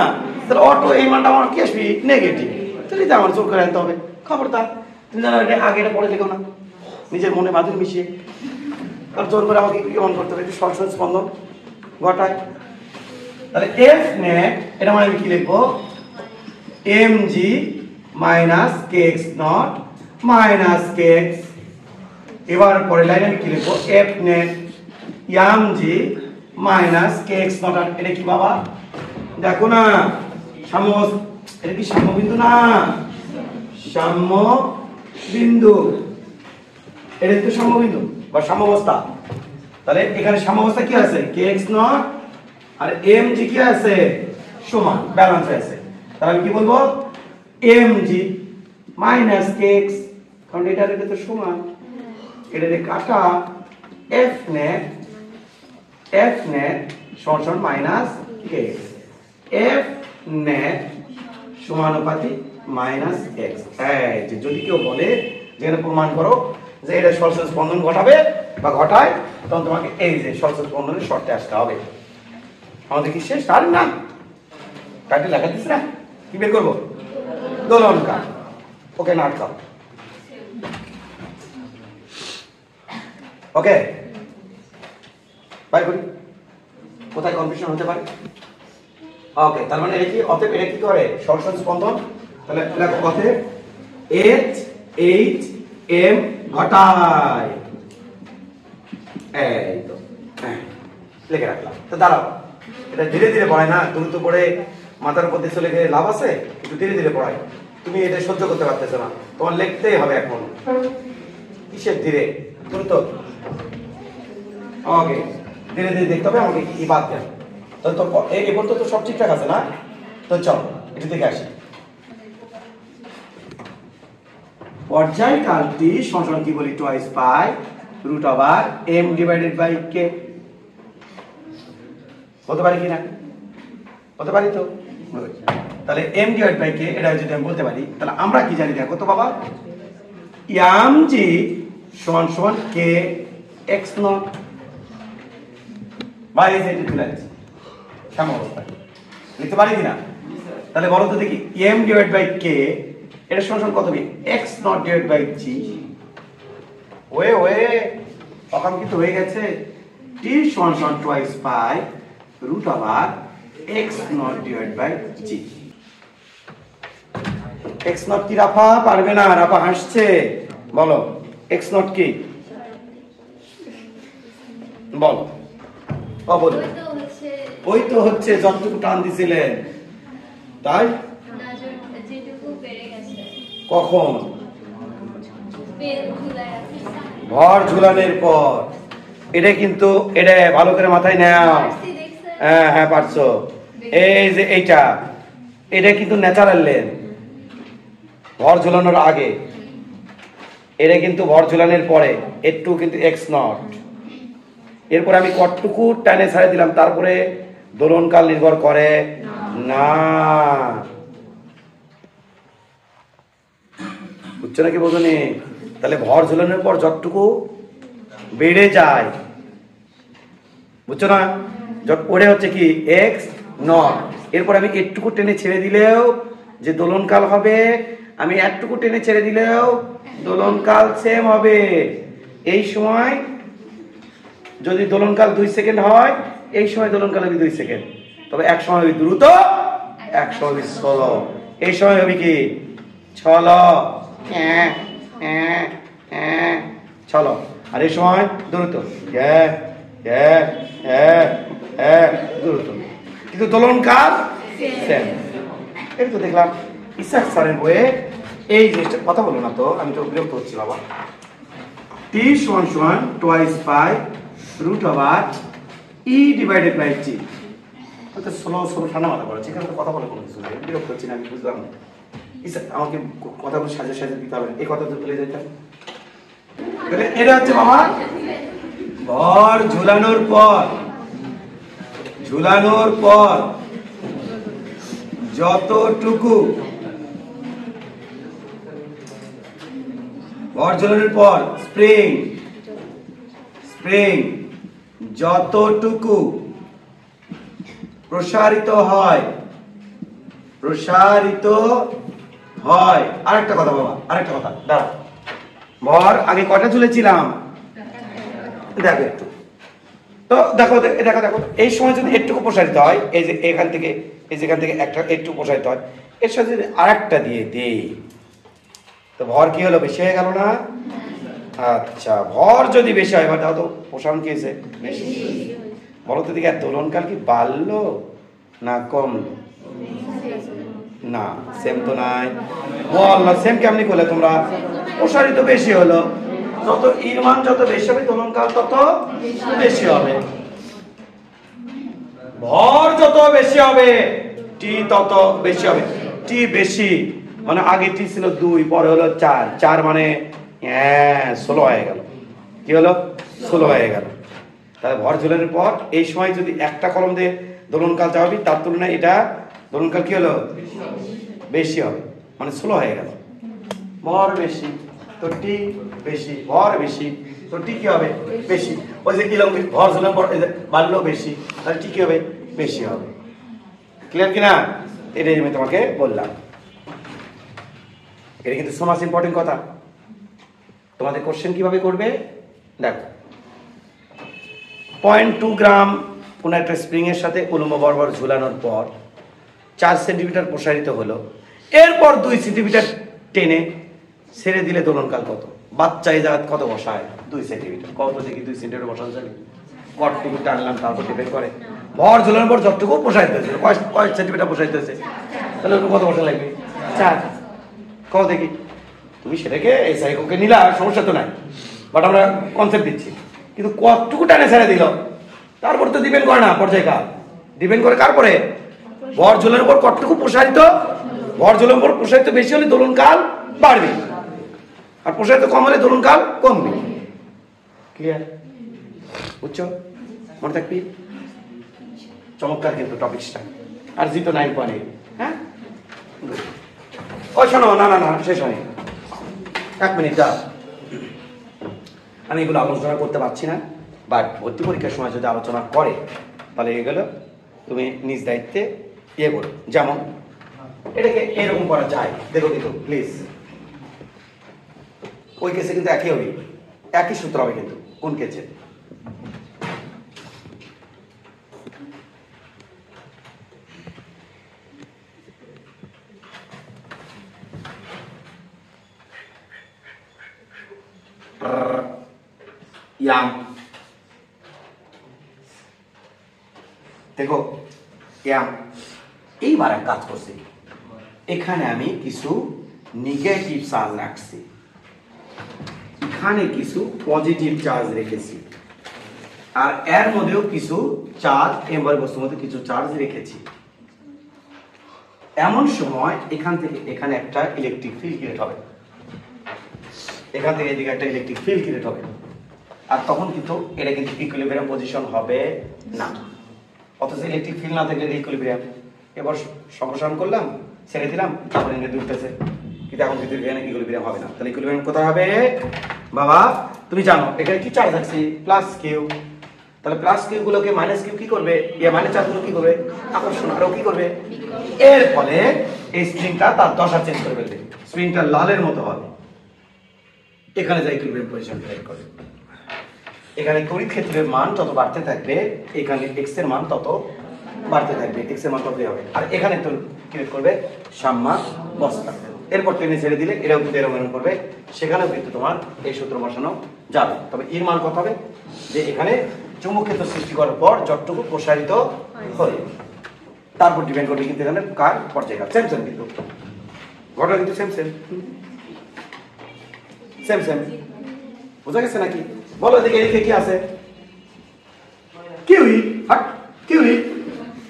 তাহলে অটো এই মানটা আমার কি আসবে? নেগেটিভ। তাহলে এটা আমার জোর করে আনতে হবে। খবরদার তুমি জানো এটা আগে এটা পড়ে লিখো না, নিজের মনে মাধুরী মিশিয়ে। আর জোর করে আমাকে কি অন করতে হবে? একটু সরাসরি স্পন্দন ঘটায়। তাহলে F net এটা মানে আমি কি লিখবো? mg minus kx not minus kx। এবার পরের লাইনে আমি কি লিখবো? F net mg minus kx not. এটা কি বাবা? দেখো না, এটা কি সাম্যবিন্দু? না, সাম্যবিন্দু। এটা তো সাম্যবিন্দু বা সাম্যাবস্থা। তাহলে এখানে সাম্যাবস্থা কি আছে? kx নট আর mg কি আছে? সমান, ব্যালেন্স আছে। তাহলে আমি কি বলবো? mg মাইনাস kx, কারণ এটা তো সমান। এটা দিয়ে কাটা f net সমান মাইনাস kx। f net সমানুপাতিক মাইনাস x। এই যে যদি কেউ বলে যে এটা প্রমাণ করো যে এটা সরাসরি স্পন্দন ঘটাবে বা ঘটায়, তখন তোমাকে এই যে সরাসরি স্পন্দনের শর্তে আসতে হবে। আমাদের কি শেষ? আর না, কাটে লেখা দিস না, কি বের করবো? দোলনকার। ওকে, নাটকাও। ওকে, বাই করি। কোথায় কনফিউশন হতে পারে? ওকে, তার মানে এটা কি? অতএব এটা কি করে? সরাসরি স্পন্দন। তাহলে লেখো অতএব HM ঘটায়। এই তো লিখে রাখলাম। তো দাঁড়াও, এটা ধীরে ধীরে পড়ায় না, দ্রুত পড়ে মাথার উপর দিয়ে চলে গেলে লাভ আছে? একটু ধীরে ধীরে পড়ায়। তুমি এটা সহ্য করতে পারতেছো না, তোমার লিখতেই হবে এখন। কিসের ধীরে? দ্রুত। ওকে, ধীরে ধীরে দেখতে হবে আমাকে কি বাদ দেন। তো এই পর্যন্ত তো সব ঠিকঠাক আছে না? তো চল একটু দেখে আসি। পর্যায়কালটি সমান কি বলি? Twice pi root over m divided by k। হতে পারে কি না? হতে পারি তো? তাহলে m ডিভাইড বাই k এটা যদি আমি বলতে পারি তাহলে আমরা কি জানি দেখো তো বাবা m g সমান সমান k x নট বাই এই যে তুলে দিচ্ছি কেমন অবস্থা লিখতে পারি কিনা তাহলে বলো তো দেখি m ডিভাইড বাই k এটা সমান সমান কত হবে x not divide by g ওয়ে অকাঙ্ক্ষিত হয়ে গেছে t সমান সমান twice pi root over x not divide by g x not কি রাফা পারবে না রাফা হাসছে বলো x নট কি বলো বলো ওই তো হচ্ছে যতটুকু টান দিছিলেন তাই কখন ভর ঝুলানোর পর এটা কিন্তু এটা ভালো করে মাথায় নাও হ্যাঁ পারছো এই যে এটা কিন্তু ন্যাচারাল লেন ভর ঝুলানোর আগে এটা কিন্তু ভর ঝুলানোর পরে একটু কিন্তু এক্স নট এরপর আমি কতটুকু টানে ছাড়ে দিলাম তারপরে দোলনকাল নির্ভর করে না বুঝছো নাকি বোঝনি তাহলে ভর ঝুলানোর পর যতটুকু বেড়ে যায় বুঝছো না ওটা হচ্ছে কি এক্স নট এরপর আমি একটুকু টেনে ছেড়ে দিলেও যে দোলনকাল হবে আমি একটুকু টেনে ছেড়ে দিলেও দোলনকাল সেম হবে এই সময় যদি দোলনকাল 2 সেকেন্ড হয় এই সময় দোলনকাল হবে 2 সেকেন্ড তবে এক সময় হবে দ্রুত এক সময় হবে স্লো এই সময় হবে কি চলো চলো আর এই সময় দ্রুত দ্রুত কিন্তু দোলনকাল সেম এই তো দেখলাম ইসাক স্যারের বইয়ে এই জিনিসটা কথা বলো না তো আমি তো বিরক্ত হচ্ছি বাবা t সমান সমান twice pi root over e divided by t তো স্লো ঠান্ডা মাথা বলো এখানে তো কথা বলে কোনো কিছু নেই বিরক্ত হচ্ছি না আমি বুঝলাম ইসাক আমাকে কথাগুলো সাজে দিতে হবে এই কথা তো ভুলে যেতাম তাহলে এটা হচ্ছে বাবা ভর ঝুলানোর পর যতটুকু ভর ঝুলানোর পর স্প্রিং যতটুকু প্রসারিত হয় আরেকটা কথা বাবা দাঁড়া ভর আগে কয়টা ঝুলেছিলাম দেখো একটু তো দেখো এই সময় যদি একটুকু প্রসারিত হয় এই যে এখান থেকে একটা একটু প্রসারিত হয় এর সাথে যদি আরেকটা দিয়ে দেই তো ভর কি হলো বেশি হয়ে গেল না আচ্ছা ভর যদি বেশি হয় তাও তো প্রসারণ কি হয়েছে বেশি বলো তো দেখি দোলনকাল কি বাড়লো না কমলো না সেম তো নাই বল সেম কেমনি করলে তোমরা প্রসারিত বেশি হলো যত এর মান যত বেশি হবে দোলনকাল তত বেশি হবে ভর যত বেশি হবে টি তত বেশি হবে টি বেশি মানে আগে টি ছিল 2 পরে হলো 4 মানে 16 হয়ে গেল কি হলো 16 হয়ে গেল তাহলে ভর ঝুলানোর পর এই সময় যদি একটা কলম দিয়ে দোলনকাল চাওয়াবি তার তুলনায় এটা দোলনকাল কি হলো বেশি হবে মানে 16 হয়ে গেল ভর বেশি তো টি বেশি ভর বেশি তো টি কি হবে বেশি ওই যে কিলম ভর ঝুলানোর পর বাড়লো বেশি তাহলে টি কি হবে বেশি হবে ক্লিয়ার কিনা এটাই আমি তোমাকে বললাম এটা কিন্তু সো মাচ ইম্পর্টেন্ট কথা তোমাদের কোশ্চেন কিভাবে করবে দেখো 0.2 গ্রাম কোন একটা স্প্রিং এর সাথে উলম্ব বরাবর ঝুলানোর পর 4 সেন্টিমিটার প্রসারিত হলো এরপর 2 সেন্টিমিটার টেনে ছেড়ে দিলে দোলনকাল কত বাচ্চা এই জায়গা কত বসায় 2 সেন্টিমিটার কত দেখি 2 সেন্টিমিটার বসানো যাবে কতটুকু টানলাম তারপর ডিপেন্ড করে ভর ঝুলানোর পর যতটুকু প্রসারিত হয়েছে কয় সেন্টিমিটার প্রসারিত হয়েছে তাহলে কত বসা লাগবে 4 কত দেখি তুমি সেটাকে এই সাইকোকে নিলা সমস্যা তো নাই বাট আমরা কনসেপ্ট দিচ্ছি কিন্তু কতটুকু টানে ছেড়ে দিল তারপর তো ডিপেন্ড করে না পর্যায়কাল ডিপেন্ড করে কার পরে ভর ঝুলানোর উপর কতটুকু প্রসারিত ভর ঝুলানোর উপর প্রসারিত বেশি হলে দোলনকাল বাড়বে আর প্রসারিত কম হলে দোলনকাল কমবে ক্লিয়ার বুঝছো মনে থাকবি চমৎকার কিন্তু টপিকসটা আর জিতো 9.8 হ্যাঁ ওই শোনো, না না না শেষ হয়নি, 1 মিনিট দাও। আমি এগুলো আলোচনা করতে পারছি না, বাট ভর্তি পরীক্ষার সময় যদি আলোচনা করে তাহলে এগুলো তুমি নিজ দায়িত্বে ইয়ে করো। যেমন এটাকে এরকম করা যায়, দেখো কিন্তু প্লিজ, ওই কেসে কিন্তু একই হবে, একই সূত্র হবে কিন্তু। কোন কেসে? দেখো এইবার এক কাজ করছি, এখানে আমি কিছু নেগেটিভ চার্জ রাখছি, এখানে কিছু পজিটিভ চার্জ রেখেছি, আর এর মধ্যেও কিছু চার্জ, এমবার বস্তুর মধ্যে কিছু চার্জ রেখেছি। এমন সময় এখান থেকে এখানে একটা ইলেকট্রিক ফিল্ড ক্রিয়েট হবে, এখান থেকে এদিকে একটা ইলেকট্রিক ফিল্ড ক্রিয়েট হবে, আর তখন কিন্তু এটা কিন্তু ইকুইলিব্রিয়াম পজিশন হবে না। অথচ ইলেকট্রিক ফিল্ড না থাকলে ইকুইলিব্রিয়াম। এবার সম্প্রসারণ করলাম, ছেড়ে দিলাম, তারপরে এনে উঠতেছে, কিন্তু এখন কিন্তু এখানে ইকুইলিব্রিয়াম হবে না। তাহলে ইকুইলিব্রিয়াম কোথায় হবে বাবা? তুমি জানো এখানে কি চার্জ আছে, প্লাস কিউ। তাহলে প্লাস কিউ গুলোকে মাইনাস কিউ কি করবে, ইয়া মাইনাস চার্জ গুলো কি করবে, আকর্ষণ, আর কি করবে, এর ফলে এই স্প্রিংটা তার দশা চেঞ্জ করে ফেলবে, স্প্রিংটা লালের মতো হবে, এখানে যাই ইকুইলিব্রিয়াম পজিশন ক্রিয়েট করে। এখানে তড়িৎ ক্ষেত্রের মান যত বাড়তে থাকবে, এখানে এক্স এর মান তত বাড়তে থাকবে, এক্স এর মান ততই হবে, আর এখানে তো ক্রিয়েট করবে সাম্যাবস্থা। এরপর টেনে ছেড়ে দিলে এটাও কিন্তু এরকম করবে, সেখানেও কিন্তু তোমার এই সূত্র বসানো যাবে। তবে এর মান কত হবে, যে এখানে চুম্বক ক্ষেত্র সৃষ্টি করার পর যতটুকু প্রসারিত হয় তারপর ডিপেন্ড করবে কিন্তু এখানে কার পর্যায়কাল। সেম সেম কিন্তু ঘটনা কিন্তু সেম সেম সেম সেম। বোঝা গেছে নাকি? বলো দেখে এদিকে কি আছে, কিউই, হাট কিউই,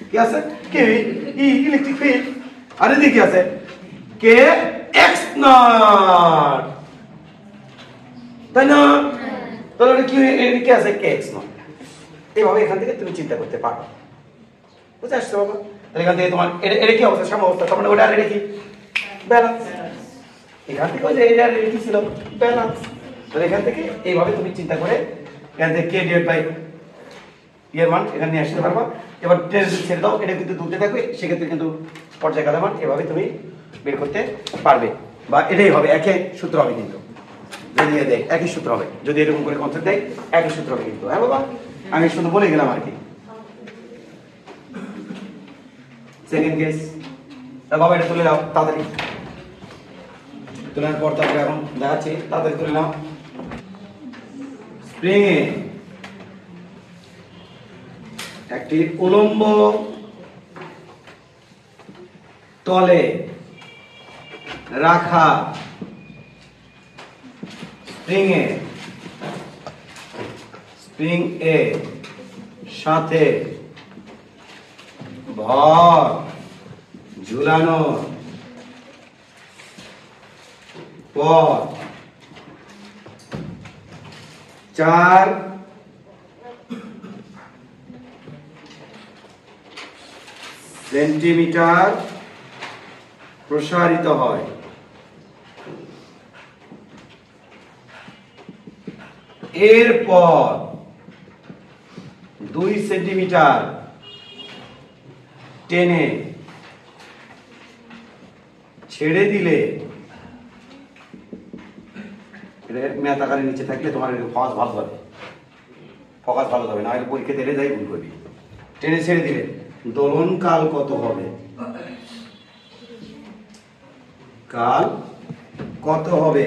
কি আছে কিউই, ই ইলেকট্রিক ফিল্ড, আর এদিকে কি আছে কে এক্স নট, তাই না? তাহলে কি কি আছে কে এক্স নট। এইভাবে এখান থেকে তুমি চিন্তা করতে পারো, বুঝে আসছো বাবা? তাহলে এখান থেকে তোমার এটা কি অবস্থা, সাম্যাবস্থা, তার মানে ওটা আর এটা কি ব্যালেন্স। এখান থেকে ওই যে এটা কি ছিল ব্যালেন্স। তাহলে এখান থেকে এইভাবে তুমি চিন্তা করে এখান থেকে কে ডিভাইড বাই এর মান এখানে নিয়ে আসতে পারবা। এবার ছেড়ে দাও, এটা কিন্তু দুলতে থাকবে, সেক্ষেত্রে কিন্তু পর্যায়কালের মান এভাবে তুমি বের করতে পারবে, বা এটাই হবে, একই সূত্র হবে কিন্তু। যদি দেয় একই সূত্র হবে, যদি এরকম করে কনসেপ্ট দেয় একই সূত্র হবে কিন্তু। হ্যাঁ বাবা, আমি শুধু বলে গেলাম আর কি। সেকেন্ড কেস, বাবা এটা তুলে নাও তাড়াতাড়ি, তোলার পর তারপরে এখন দেখাচ্ছি, তাড়াতাড়ি তুলে নাও। স্প্রিং এ একটি উলম্ব তলে রাখা স্প্রিং এ সাথে ভর ঝুলানো পর 4 সেন্টিমিটার প্রসারিত হয়। এরপর 2 সেন্টিমিটার টেনে ছেড়ে দিলে, ম্যাথ আকারে নিচে থাকলে তোমার ফোকাস ভালো হবে, না হলে পরীক্ষাতে এলে যাই ভুল করবি। টেনে ছেড়ে দিলে দোলন কাল কত হবে, কাল কত হবে?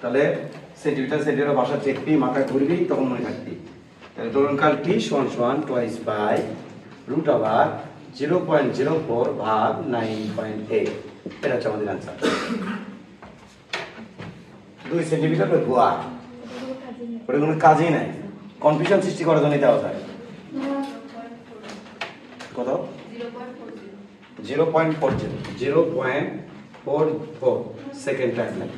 তাহলে সেন্টিমিটার ভাষা দেখবি, মাথায় ঘুরবি, তখন মনে থাকবি। তাহলে দোলন কাল টি সমান টুয়াইস বাই রুট ওভার 0.04 ভাগ 9.8। এটা হচ্ছে আমাদের আনসার। 2 সেন্টিমিটার ভুয়া, ওটা কোনো কাজই নাই, কনফিউশন সৃষ্টি করার জন্য দেওয়া যায়। কত? 0.44 সেকেন্ড টাইম লাগে।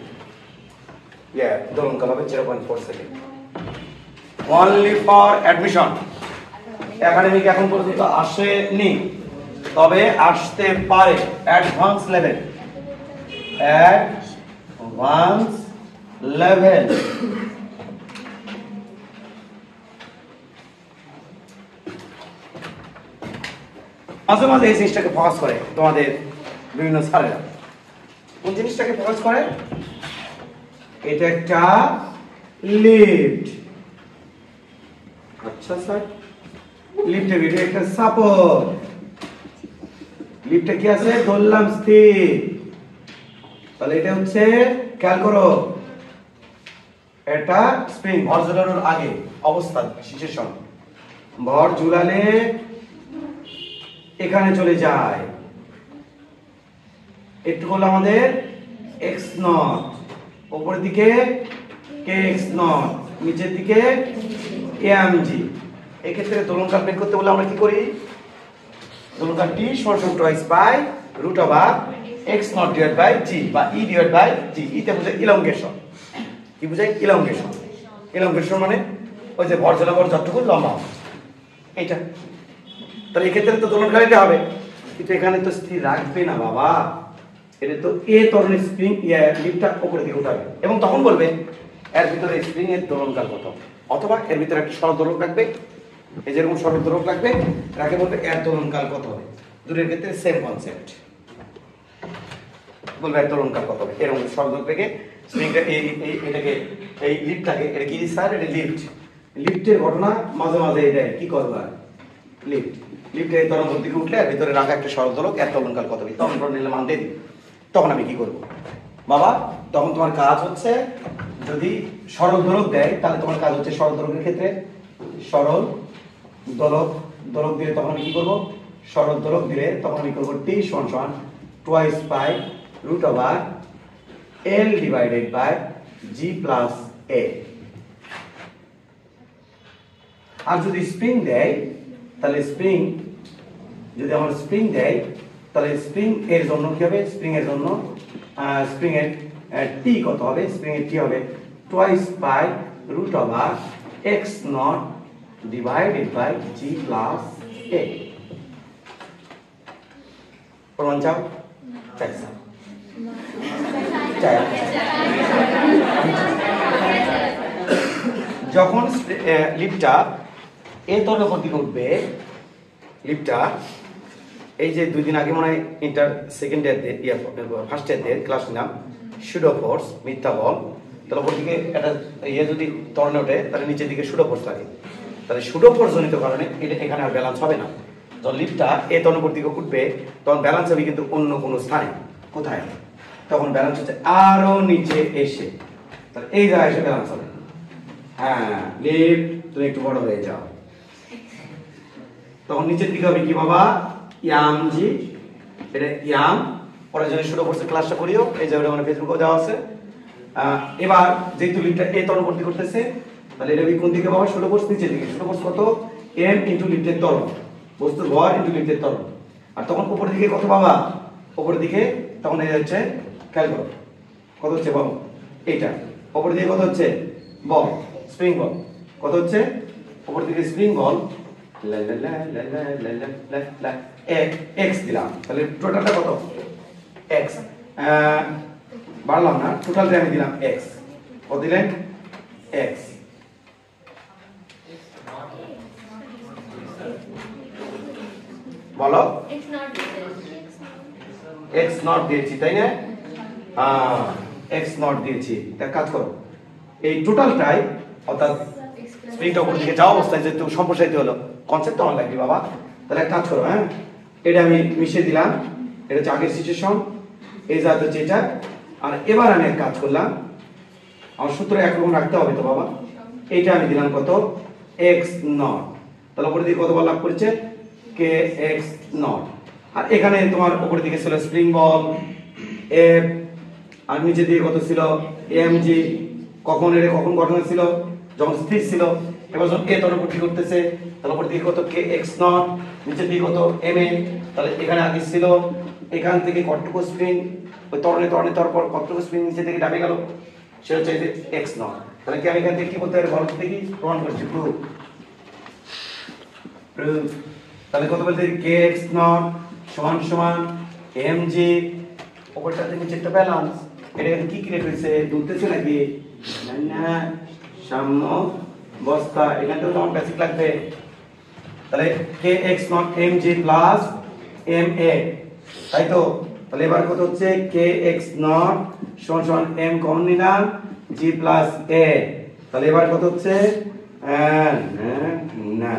দোলন কাল হবে 0.4 second. Only for admission. Academic এখন পর্যন্ত আসেনি, তবে আসতে পারে অ্যাডভান্স লেভেল, অ্যাডভান্স লেভেল। মাঝে মাঝে এই জিনিসটাকে ফোকাস করে তোমাদের বিভিন্ন স্যারেরা। কোন জিনিসটাকে ফোকাস করে? এটা একটা লিফট। আচ্ছা স্যার, লিফটের ভিতরে একটা সাপোর্ট। লিফটে কি আছে? ধরলাম স্থির। তাহলে এটা হচ্ছে, খেয়াল করো, এটা স্প্রিং, ভর ঝুলানোর আগে অবস্থা, সিচুয়েশন। ভর ঝুলালে এখানে চলে যায়, একটু হলো আমাদের এক্স নট, উপরের দিকে কে এক্স নট, নিচের দিকে এম জি। এক্ষেত্রে দোলনকাল বের করতে বলে আমরা কি করি? দোলনকাল টি সমান twice by root over x not divide by g, বা ই ডিভাইড বাই জি। ইতে বোঝায় ইলংগেশন। কি বোঝায়? ইলংগেশন। ইলংগেশন মানে ওই যে ভর ঝোলাবার যতটুকু লম্বা হবে এইটা। তাহলে এক্ষেত্রে তো দোলনকালিটা হবে, কিন্তু এখানে তো স্থির রাখবে না বাবা। এটা তো এ ধরনের স্প্রিং, লিফটটা উপরে দিকে উঠাবে, এবং তখন বলবে এর ভিতরে স্প্রিং এর দোলনকাল কত, অথবা এর ভিতরে একটা সরল দোলক রাখবে, এই যেরকম সরল দোলক রাখবে, রাখে বলবে এর দোলনকাল কত হবে। দুটোর ক্ষেত্রে সেম কনসেপ্ট, বলবে এর দোলনকাল কত হবে। এরকম সরল দোলক রেখে স্প্রিংটা এটাকে, এই লিফটটাকে, এটা কি স্যার? এটা লিফট। লিফটের ঘটনা মাঝে মাঝে এটা কি করবে? লিফট। লিফটে এই তরঙ্গ দিকে উঠলে এর ভিতরে রাখা একটা সরল দোলক, এর দোলনকাল কত হবে, তখন নিলে মান দিয়ে দিই। তখন আমি কি করব বাবা? তখন তোমার কাজ হচ্ছে, যদি সরল দোলক দেয় তাহলে তোমার কাজ হচ্ছে সরল দোলকের ক্ষেত্রে সরল দোলক দিলে তখন আমি কি করব? সরল দোলক দিলে তখন আমি করব টি সমান সমান twice pi root over l divided by g plus a. আর যদি স্প্রিং দেয় তাহলে স্প্রিং, যদি আমার স্প্রিং দেয় তাহলে স্প্রিং এর জন্য কি হবে? স্প্রিং এর জন্য স্প্রিং এর টি কত হবে? স্প্রিং এর টি হবে twice pi root over x not divided by g plus a. প্রমাণ চাও? চাই স্যার, চাই। যখন লিফটটা এই তরলের উপর দিকে উঠবে, লিফটটা এই যে 2 দিন আগে মনে হয় inter second year first year class নিলাম, সুডো ফোর্স, মিথ্যা বল। তাহলে উপর দিকে একটা ইয়ে যদি তরলে ওঠে তাহলে নিচের দিকে সুডো ফোর্স থাকে। তাহলে সুডো ফোর্স জনিত কারণে এটা এখানে আর ব্যালেন্স হবে না। যখন লিফটটা এই তরলের উপর দিকে উঠবে তখন ব্যালেন্স হবে কিন্তু অন্য কোনো স্থানে। কোথায়? তখন ব্যালেন্স হচ্ছে আরো নিচে এসে, তাহলে এই জায়গায় এসে ব্যালেন্স হবে। হ্যাঁ, লিফট তুমি একটু বড় হয়ে যাও, তখন নিচের দিকে হবে কি বাবা? ইয়াম জি, এটা ইয়াম। পরে যদি শুরু করছে ক্লাসটা করিও, এই যে ওটা মানে ফেসবুকেও দেওয়া আছে। এবার যেহেতু লিফটটা এই তরণবর্তী করতেছে, তাহলে এটা কোন দিকে বাবা? শুরু করছে নিচের দিকে। শুরু করছে কত? এম ইনটু লিফটের ত্বরণ, বস্তুর ভর ইনটু লিফটের ত্বরণ। আর তখন উপরের দিকে কত বাবা? উপরের দিকে তখন এই হচ্ছে, খেয়াল করো কত হচ্ছে বাবা? এইটা উপরের দিকে কত হচ্ছে? বল, স্প্রিং বল কত হচ্ছে? উপরের দিকে স্প্রিং বল এক্স দিলাম, তাহলে টোটালটা কত? এক্স। বাড়লাম না, টোটালটা আমি দিলাম এক্স। কত দিলেন? এক্স। বলো, এক্স নট দিয়েছি তাই না? এক্স নট দিয়েছি। এক কাজ করো, এই টোটালটাই অর্থাৎ স্প্রিংটা উপর দিকে যাওয়া অবস্থায় যেহেতু সম্প্রসারিত হলো, কনসেপ্ট আমার লাগবে বাবা। তাহলে এক কাজ করো, হ্যাঁ, এটা আমি মিশিয়ে দিলাম, এটা হচ্ছে আগের সিচুয়েশন, এই যা হচ্ছে এটা। আর এবার আমি এক কাজ করলাম, আমার সূত্র একরকম রাখতে হবে তো বাবা। এইটা আমি দিলাম কত? X not. তাহলে উপরের দিকে কত বল লাভ করেছে? কে এক্স নট। আর এখানে তোমার উপরের দিকে ছিল স্প্রিং বল এফ, আর নিচের দিকে কত ছিল? M g. কখন এটা কখন গঠন ছিল? যখন স্থির ছিল। এবার যখন এ তরফ কি করতেছে, তাহলে উপরের দিকে কত? কে এক্স নট, নিচের দিকে কত? M A. তাহলে এখানে আগে ছিল এখান থেকে কতটুকু স্প্রিং, ওই তরণে তরণে তারপর কতটুকু স্প্রিং নিচে থেকে ডাবে গেল, সেটা হচ্ছে যে এক্স নট। তাহলে কি আমি এখান থেকে কি বলতে পারি? বলো দেখি, প্রমাণ করছি, প্রুফ। তাহলে কত বলতে? কে এক্স নট সমান সমান mg উপরটাতে নিচেরটা ব্যালেন্স। এটা কি ক্রিয়েট হয়েছে, দুলতেছে নাকি না, সাম্য অবস্থা। এখান থেকে আমার বেসিক লাগবে, তাহলে kx not mg plus ma, তাই তো। তাহলে এবার কত হচ্ছে kx নট সমান সমান m কমন নিলাম g প্লাস a, তাহলে এবার কত হচ্ছে না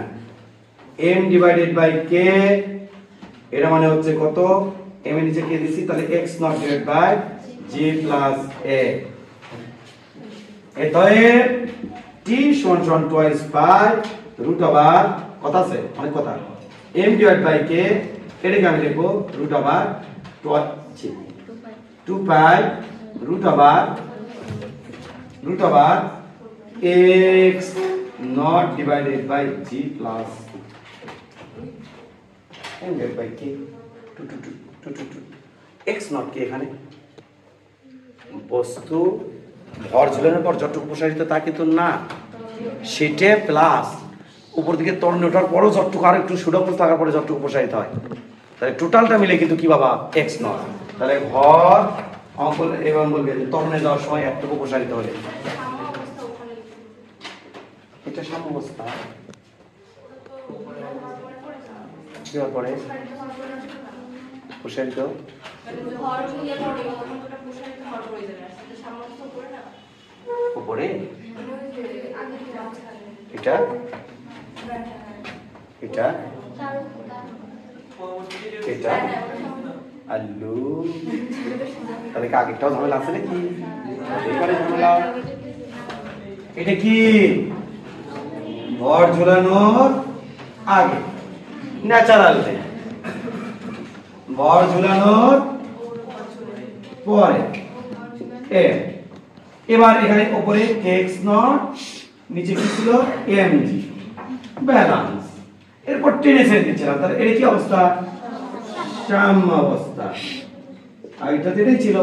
m ডিভাইডেড বাই k, এটা মানে হচ্ছে কত, m এর নিচে k দিছি, তাহলে x not divided by g plus a। অতএব t সমান সমান টুয়াইস বাই রুট ওভার, কথা আছে অনেক কথা, m ডিভাইড বাই k, এটাকে আমি লিখবো root over 2 pi root over x not divided by g plus m divided by k 2 x not k। এখানে বস্তু ভর ঝুলানোর পর যতটুকু প্রসারিত তা কিন্তু না, সেটা প্লাস উপর দিকে ত্বরণে ওঠার পরও যতটুকু আর একটু সুরক্ষিত থাকার পরে যতটুকু প্রসারিত হয়, তাহলে টোটালটা মিলে কিন্তু কি বাবা x নট। তাহলে ভর অঙ্ক এবং বলবে ত্বরণে যাওয়ার সময় একটুকু প্রসারিত হলে এটা সাম্যাবস্থা দেওয়ার পরে প্রসারিত উপরে, এটা এটা এটা আলু, তাহলে আগেরটাও ঝামেলা আছে নাকি, এবারে ঝামেলা। এটা কি ভর ঝুলানোর আগে, ন্যাচারাল নেই, ভর ঝুলানোর পরে। এবার এখানে উপরে x নট, নিচে কি ছিল mg ব্যালেন্স, এরপর টেনে ছেড়ে দিচ্ছিলাম, তাহলে এটা কি অবস্থা, সাম্য অবস্থা। আগেরটাতে এটাই ছিল,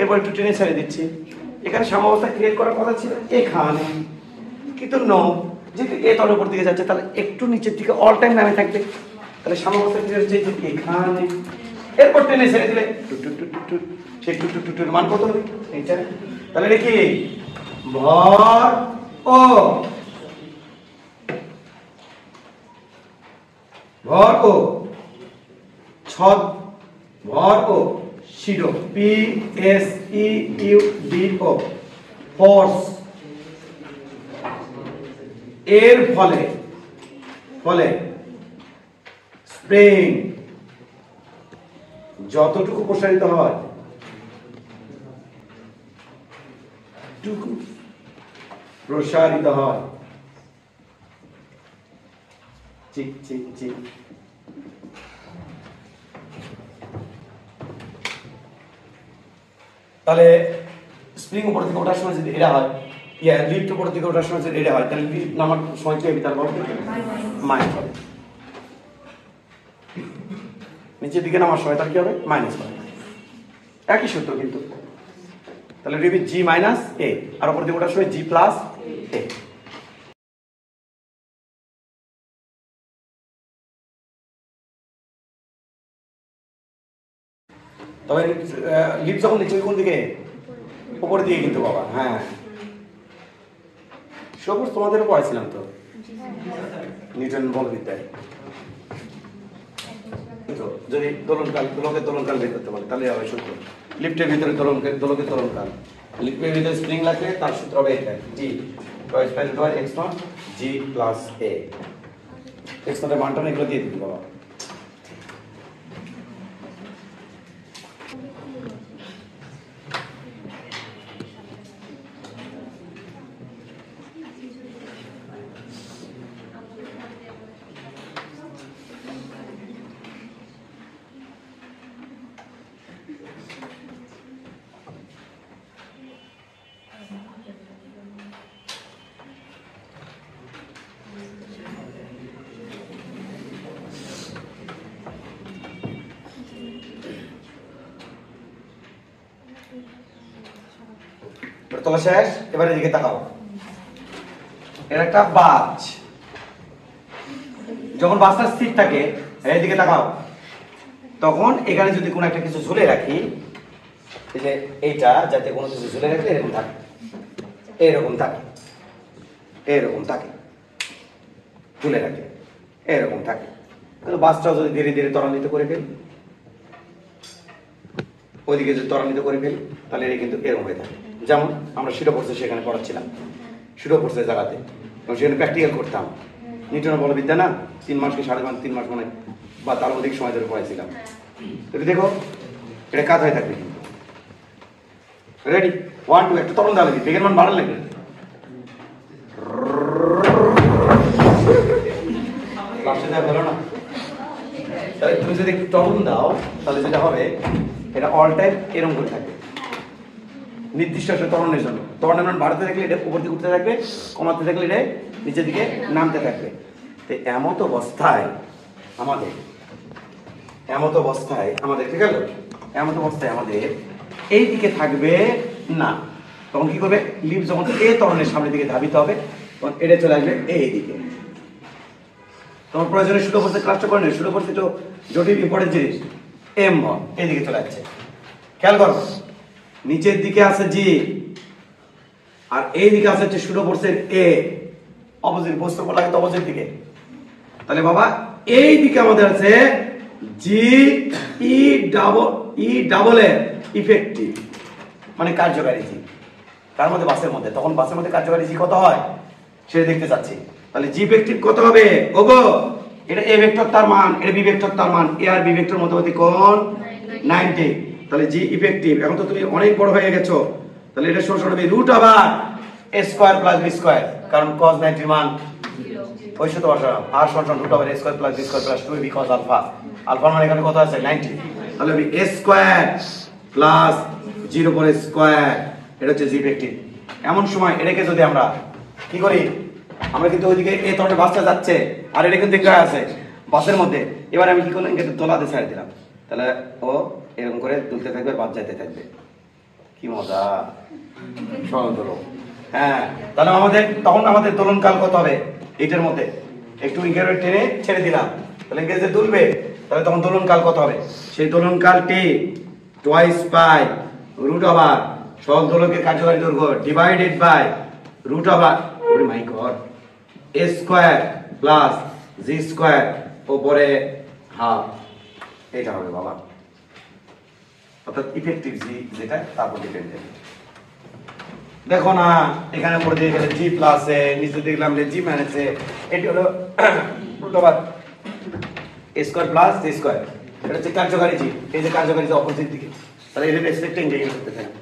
এরপর একটু টেনে ছেড়ে দিচ্ছি। এখানে সাম্য অবস্থা ক্রিয়েট করার কথা ছিল এখানে, কিন্তু নো, যেহেতু এ তলের উপর দিকে যাচ্ছে তাহলে একটু নিচের দিকে অল টাইম নামে থাকবে, তাহলে সাম্য অবস্থা ক্রিয়েট হচ্ছে এখানে, এরপর টেনে ছেড়ে দিলে সেই টুটুর মান কত হবে এইটা। তাহলে এটা কি ভর ও ছদ, ভর ও শিরো PSEUDO ফোর্স, এর ফলে স্প্রিং যতটুকু প্রসারিত হয় টুকু প্রসারিত হয়, ঠিক ঠিক ঠিক। তাহলে স্প্রিং উপর থেকে ওঠার সময় যদি এটা হয়, লিফট উপর থেকে ওঠার সময় যদি এটা হয়, তাহলে লিফট নামার সময় কি হবে, তার বল মাইনাস হবে, নিচের দিকে নামার সময় তার কি হবে মাইনাস হবে, একই সূত্র কিন্তু। তাহলে লিখবি জি মাইনাস এ, আর উপর দিকে ওঠার সময় জি প্লাস এ। তবে লিফট যখন নিচে কোন দিকে, উপর দিকে কিন্তু বাবা, হ্যাঁ সবুজ তোমাদেরও পড়াইছিলাম তো নিউটন বলবিদ্যায়। যদি দোলকের দোলনকাল বের করতে পারে তাহলে হবে সূত্র, লিফটের ভিতরে দোলকের দোলনকাল, লিফটের ভিতরে স্প্রিং লাগবে, তার সূত্র হবে এটা g twice by root over x not g plus a। x নটের মানটা এগুলো দিয়ে দিতে বাবা। তোলা শেষ, এবারে এদিকে তাকাও, এর একটা বাজ, যখন বাসটা স্থির থাকে এদিকে তাকাও, তখন এখানে যদি কোনো একটা কিছু ঝুলে রাখি, এই যে এইটা যাতে কোনো কিছু ঝুলে রাখলে এরকম থাকে, এরকম থাকে, এরকম থাকে, ঝুলে রাখলে এরকম থাকে। কিন্তু বাসটাও যদি ধীরে ধীরে ত্বরান্বিত করে ফেলি, ওইদিকে যদি ত্বরান্বিত করে ফেলি, তাহলে এটা কিন্তু এরকম হয়ে থাকে। যেমন আমরা শিরোপোর্সে সেখানে পড়াচ্ছিলাম, শিরোপোর্সের জায়গাতে, এবং সেখানে প্র্যাকটিক্যাল করতাম। নিউটনের বলবিদ্যা না, 3 মাস কি 3.5 মাস মানে বা তার অধিক সময় ধরে পড়াইছিলাম। এটা দেখো, এটা কাজ হয়ে থাকবে কিন্তু। রেডি, 1 2, একটা তরণ দেওয়া লাগবে, বেগের মান বাড়ার লাগবে। না, তাহলে তুমি যদি একটু টরন দাও, তাহলে যেটা হবে, এটা অল টাইম এরকম করে থাকবে নির্দিষ্ট একটা ত্বরণের জন্য। ত্বরণের মান বাড়াতে থাকলে এটা উপর দিকে উঠতে থাকবে, কমাতে থাকলে এটা নিচের দিকে নামতে থাকবে। তো এমত অবস্থায় আমাদের ঠিক আছে, এমত অবস্থায় আমাদের এই দিকে থাকবে না। তখন কি করবে, লিভ যখন এই ত্বরণের সামনের দিকে ধাবিত হবে, তখন এটা চলে আসবে এই দিকে। তোমার প্রয়োজনে শুরু করতে ক্লাসটা করে নেই, শুরু করতে তো জটিল ইম্পর্টেন্ট জিনিস। এম বল এইদিকে চলে যাচ্ছে, খেয়াল করো, নিচের দিকে আছে জি, আর এই দিকে আছে হচ্ছে শুরু করছে এ, অপোজিট বস্তু লাগে তো অপোজিট দিকে। তাহলে বাবা এই দিকে আমাদের আছে জি ডাবল এ ইফেক্টিভ, মানে কার্যকারী জি। তার মধ্যে বাসের মধ্যে, তখন বাসের মধ্যে কার্যকারী জি কত হয় সেটা দেখতে চাচ্ছি। তাহলে জি ইফেক্টিভ কত হবে ওগো, এটা এ ভেক্টর তার মান, এটা বি ভেক্টর তার মান, এ আর বি ভেক্টর মধ্যবর্তী কোণ 90। তাহলে জি ইফেক্টিভ, এখন তো তুমি অনেক বড় হয়ে গেছো, তাহলে এটা সমান হবে root over a square plus b square, কারণ cos 90 এর মান 0 ওই সূত্র বসালাম, r সমান root over a square plus b square plus 2b cos alpha. Alpha মানে এখানে কত আছে 90, তাহলে হবে a স্কয়ার প্লাস 0 পরে স্কয়ার, এটা হচ্ছে জি ইফেক্টিভ। এমন সময় এটাকে যদি আমরা কি করি, আমরা কিন্তু ওইদিকে এই ধরনের বাসটা যাচ্ছে আর এটা কিন্তু দেখা আছে বাসের মধ্যে। এবার আমি কি করলাম, কিন্তু দোলাতে ছেড়ে দিলাম, তাহলে ও এরকম করে দুলতে থাকবে, বাস যাইতে থাকবে। কি মজা, সরল দোলন। হ্যাঁ, তাহলে তখন আমাদের দোলনকাল কত হবে, এইটার মধ্যে একটু ইংরেজি টেনে ছেড়ে দিলাম, তাহলে ইংরেজি দুলবে, তাহলে তখন দোলনকাল কত হবে, সেই দোলনকালটি টুয়াইস পাই রুট ওভার সরল দোলকের কার্যকারী দৈর্ঘ্য ডিভাইডেড বাই রুট ওভার মাই গড a square plus g square উপরে হাফ, এটা হবে বাবা। অর্থাৎ ইফেক্টিভ জি যেটা, তারপর ডিপেন্ডেন্ট। দেখো না এখানে পড়ে দিয়ে গেলে জি প্লাস এ, নিচে দেখলাম যে জি মাইনাস এ, এটি হলো root over a square plus g square, এটা হচ্ছে কার্যকারী জি। এই যে কার্যকারী জি অপোজিট দিকে, তাহলে এর রেসপেক্টিং যে করতে থাকবে,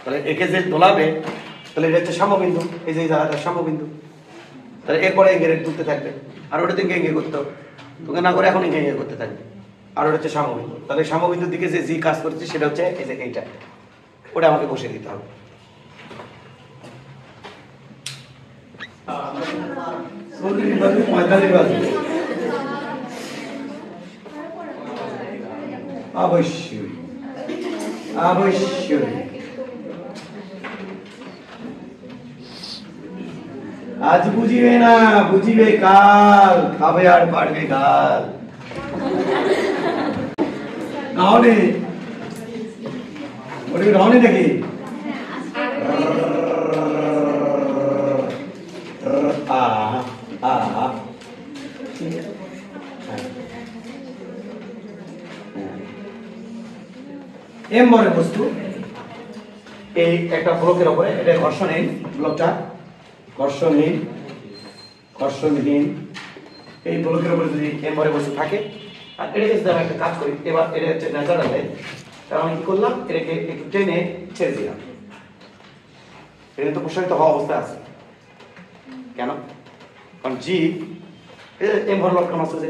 তাহলে একে যে দোলাবে, তাহলে এটা হচ্ছে সাম্যবিন্দু, এই যে জায়গাটা সাম্যবিন্দু, তাহলে এরপরে এঙ্গেল তুলতে থাকবে, আর ওটা দিকে এঙ্গেল করতে হবে, তোকে না করে এখন এঙ্গেল করতে থাকবে, আর ওটা হচ্ছে সাম্যবিন্দু। তাহলে সাম্যবিন্দুর দিকে যে জি কাজ করছে সেটা হচ্ছে এই যে এইটা, ওটা আমাকে বসিয়ে দিতে হবে। অবশ্যই অবশ্যই আজ বুঝিবে না, বুঝিবে কাল, খাবে আর পারবে গাল। গাওনে ওটা কি গাওনে নাকি? এম বলে বস্তু, এই একটা ব্লকের উপরে, এটা ঘর্ষণহীন ব্লকটা, ঘর্ষণহীন এই ব্লকের উপরে যদি এম বলে বস্তু থাকে, আর এটাকে যদি আমি একটা কাজ করি, এবার এটা হচ্ছে ন্যাচারাল লাইন, তাহলে আমি কি করলাম, এটাকে একটু টেনে ছেড়ে দিলাম, এটা তো প্রসারিত হওয়া অবস্থায় আছে। কেন? কারণ জি এম ভর লক্ষণ আসছে,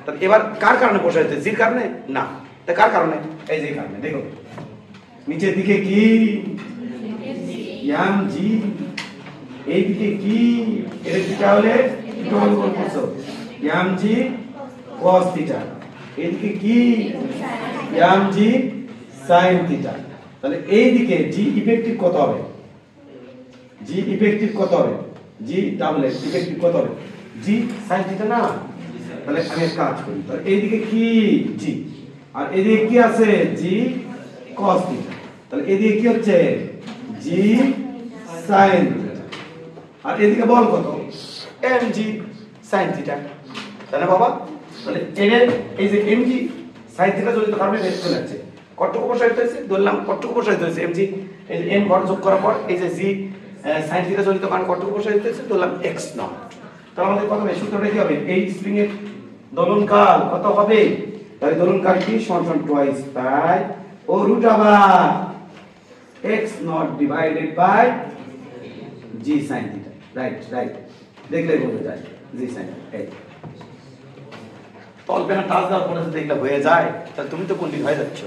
তাহলে এবার কার কারণে প্রসারিত, জির কারণে না, তা কার কারণে, এই যে কারণে। দেখো নিচের দিকে কি এম জি, এই দিকে কি, এর দিকে হলে এম জি cos থিটা, এদিকে কি এম জি sin থিটা। তাহলে এই দিকে জি ইফেক্টিভ কত হবে, জি ইফেক্টিভ কত হবে, জি ডাবল এক্স ইফেক্টিভ কত হবে, জি sin থিটা না, তাহলে আমি এক কাজ করি, তাহলে এইদিকে কি জি, আর এদিকে কি আছে জি cos থিটা, তাহলে এদিকে কি হচ্ছে জি sin থিটা, আর এদিকে বল কত mg sin থিটা, তাই না বাবা? তাহলে এর এই যে mg sin থিটা জড়িত কারণে বের চলে যাচ্ছে, কতটুকু প্রসারিত হয়েছে ধরলাম, কতটুকু প্রসারিত হয়েছে mg, এই যে n ঘর যোগ করার পর এই যে g sin থিটা জড়িত কারণ কতটুকু প্রসারিত হয়েছে ধরলাম x নট। তাহলে আমাদের কত হবে, সূত্রটা কি হবে, এই স্প্রিং এর দোলনকাল কত হবে, তাহলে দোলনকাল কি সমান টুয়াইস পাই ও রুট আবার x not divided by g sin theta, right right, দেখলে বোঝা যায় g sin এই তলপে না টাচ দেওয়ার পরে দেখলে হয়ে যায়, তাহলে তুমি তো পণ্ডিত হয়ে যাচ্ছ।